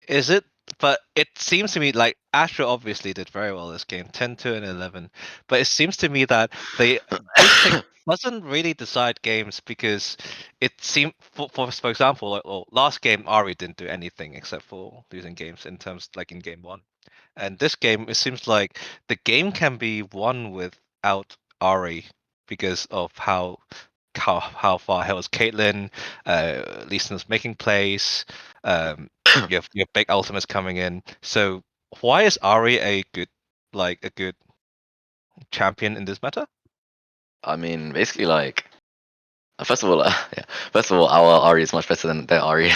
Is it? But it seems to me like Astra obviously did very well this game, 10-2 and 11. But it seems to me that this pick doesn't really decide games because it seemed, for example, last game Ari didn't do anything except for losing games in terms like in game one. And this game, it seems like the game can be won without Ari because of how far ahead was Caitlyn, Lee Sin's making plays, you have big ultimates coming in. So why is Ari a good champion in this meta? I mean, basically, first of all, yeah. First of all, our Ari is much better than their Ari,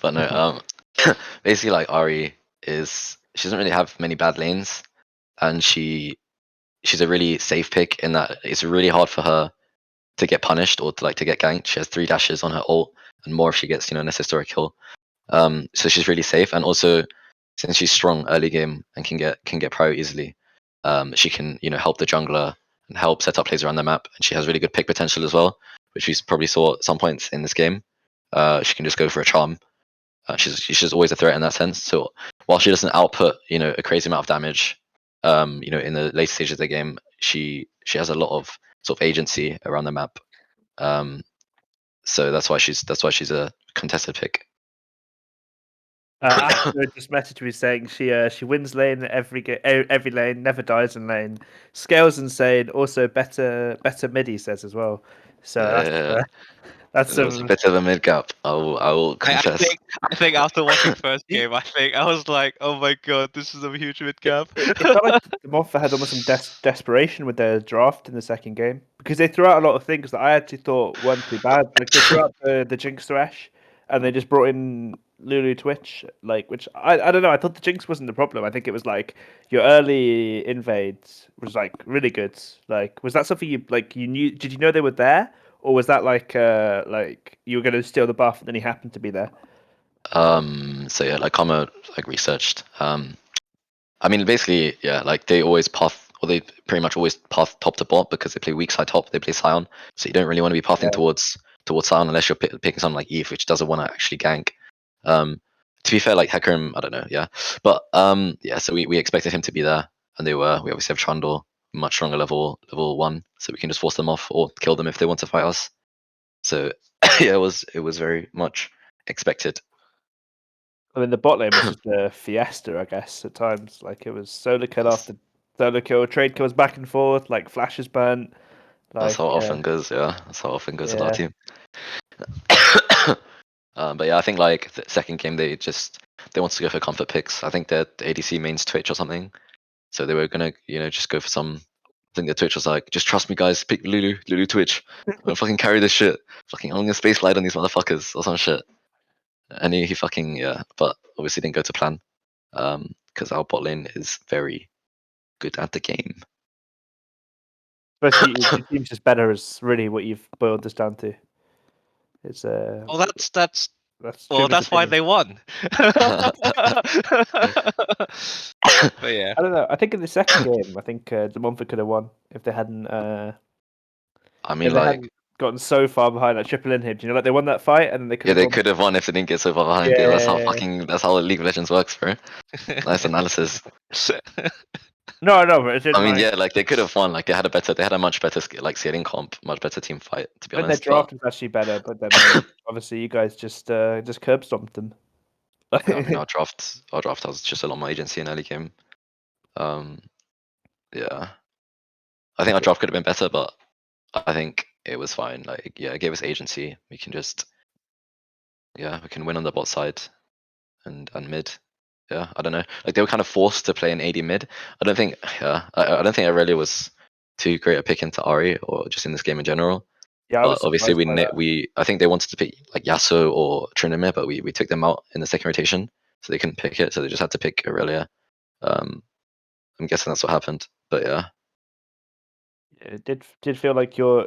but no. Basically, Ari she doesn't really have many bad lanes, and she's a really safe pick in that it's really hard for her to get punished or to get ganked. She has 3 dashes on her ult, and more if she gets an assist or a kill. So she's really safe, and also since she's strong early game and can get prio easily, she can help the jungler and help set up plays around the map, and she has really good pick potential as well, which we probably saw at some points in this game. She can just go for a charm. She's always a threat in that sense. So while she doesn't output a crazy amount of damage, in the later stages of the game, she has a lot of sort of agency around the map. So that's why she's a contested pick. Astro just messaged me saying she wins lane every lane, never dies in lane. Scales insane. Also better midi says as well. So that's It was a some. bit of a mid gap. I will I confess. think after watching first game, I was like, oh my god, this is a huge mid gap. It felt like the Monfa had almost some desperation with their draft in the second game because they threw out a lot of things that I actually thought weren't too bad. Like they threw out the Jinx Thresh, and they just brought in Lulu Twitch, which I don't know. I thought the Jinx wasn't the problem. I think it was like your early invades was like really good. Like was that something you knew? Did you know they were there, or was that like you were going to steal the buff and then he happened to be there? So yeah, Kama researched. I mean, basically, yeah, they always path, or they pretty much always path top to bot because they play weak side top. They play Sion, so you don't really want to be pathing Yeah. towards towards Sion unless you're picking something like Eve, which doesn't want to actually gank. To be fair, like Hecarim, I don't know, yeah. But yeah, so we expected him to be there, and they were. We obviously have Trundle, much stronger level 1, so we can just force them off or kill them if they want to fight us. So yeah, it was very much expected. I mean, the bot lane was just a fiesta, I guess, at times. Like, it was solo kill after solo kill, trade kills back and forth, like flashes burnt. That's Like, how it often goes, yeah. That's how it often goes with our yeah. team. But yeah, I think like the second game they wanted to go for comfort picks. I think the ADC mains Twitch or something, so they were gonna just go for some. I think the Twitch was like, just trust me guys, pick Lulu Twitch. I'm gonna fucking carry this shit. Fucking I'm gonna space slide on these motherfuckers or some shit. And he fucking but obviously didn't go to plan. Because our bot lane is very good at the game. But your team's just better is really what you've boiled this down to. It's Well, that's Truman's why opinion. they won. But yeah, I don't know. I think in the second game, I think the Montfort could have won if they hadn't. I mean, if they like, hadn't gotten so far behind, like triple inhib. You know, like they won that fight and then they could yeah, have they gone. could have won if they didn't get so far behind. Yeah, that's how League of Legends works, bro. Nice analysis. No, but it didn't. I mean, like, yeah, like they could have won. Like they had a much better like scaling comp, much better team fight. To be when their honest, draft was actually better, but then obviously you guys just curb stomped them. but I mean, our draft has just a lot more agency in early game. Yeah, I think our draft could have been better, but I think it was fine. Like, yeah, it gave us agency. We can we can win on the bot side and mid. Yeah, I don't know. Like they were kind of forced to play an AD mid. I don't think. Yeah, I don't think Aurelia was too great at picking to Ari or just in this game in general. Yeah, I But was obviously surprised by that. I think they wanted to pick like Yasuo or Tryndamere, but we took them out in the second rotation, so they couldn't pick it. So they just had to pick Aurelia. I'm guessing that's what happened. But yeah, It did feel like your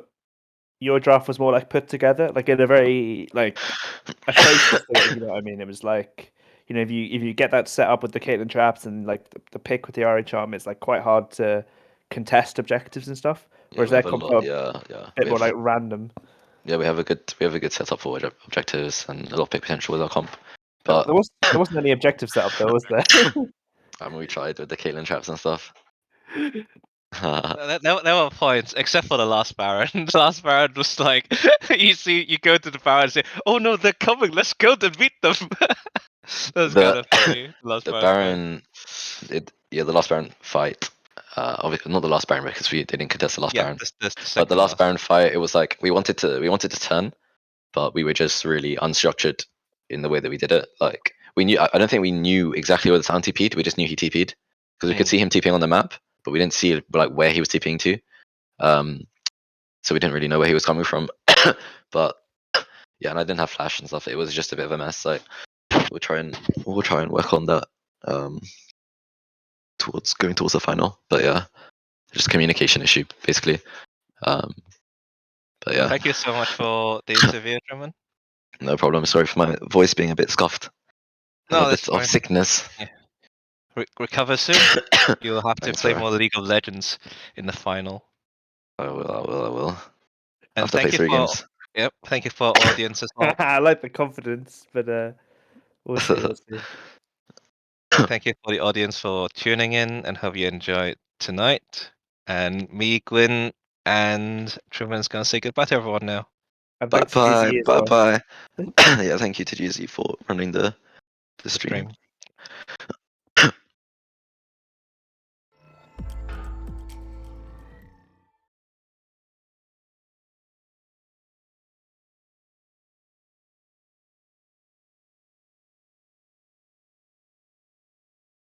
draft was more like put together, like in a very like atrocious way, if you know what I mean. It was like, you know, if you get that set up with the Caitlyn traps and like the pick with the Ari charm, it's like quite hard to contest objectives and stuff. yeah, Whereas we their have a comp lot. are Yeah, a bit more like random. yeah, we have a good setup for objectives and a lot of pick potential with our comp. There But wasn't any objective set up though, was there? I mean, we tried with the Caitlyn traps and stuff. there were points, except for the last Baron. The last Baron was like, you go to the Baron and say, "Oh no, they're coming. Let's go to meet them." That's kind of funny. The last The Baron fight. Baron, the last Baron fight. Obviously not the last Baron because they didn't contest the last Yeah, Baron. this But the second last Baron fight, it was like we wanted to turn, but we were just really unstructured in the way that we did it. Like we knew, I don't think we knew exactly where the sound TP'd. We just knew he TP'd because we could see him TPing on the map, but we didn't see like where he was TPing to. So we didn't really know where he was coming from. But yeah, and I didn't have flash and stuff. It was just a bit of a mess. Like we'll try and work on that going towards the final. But yeah, just communication issue basically. But yeah, Thank you so much for the interview, Truman. no problem. Sorry for my voice being a bit scuffed. No, A that's bit of fine. sickness. Yeah. Recover soon. You'll have to Thanks, play sir. more League of Legends in the final. I will. And Have to play thank you 3 for games. thank you for audience as well. I like the confidence, but we'll see. We'll see. And thank you for the audience for tuning in, and hope you enjoyed tonight. And me, Gwyn, and Truman's gonna say goodbye to everyone now. And Bye thanks to GZ as well. bye. Yeah, thank you to GZ for running the The stream. stream.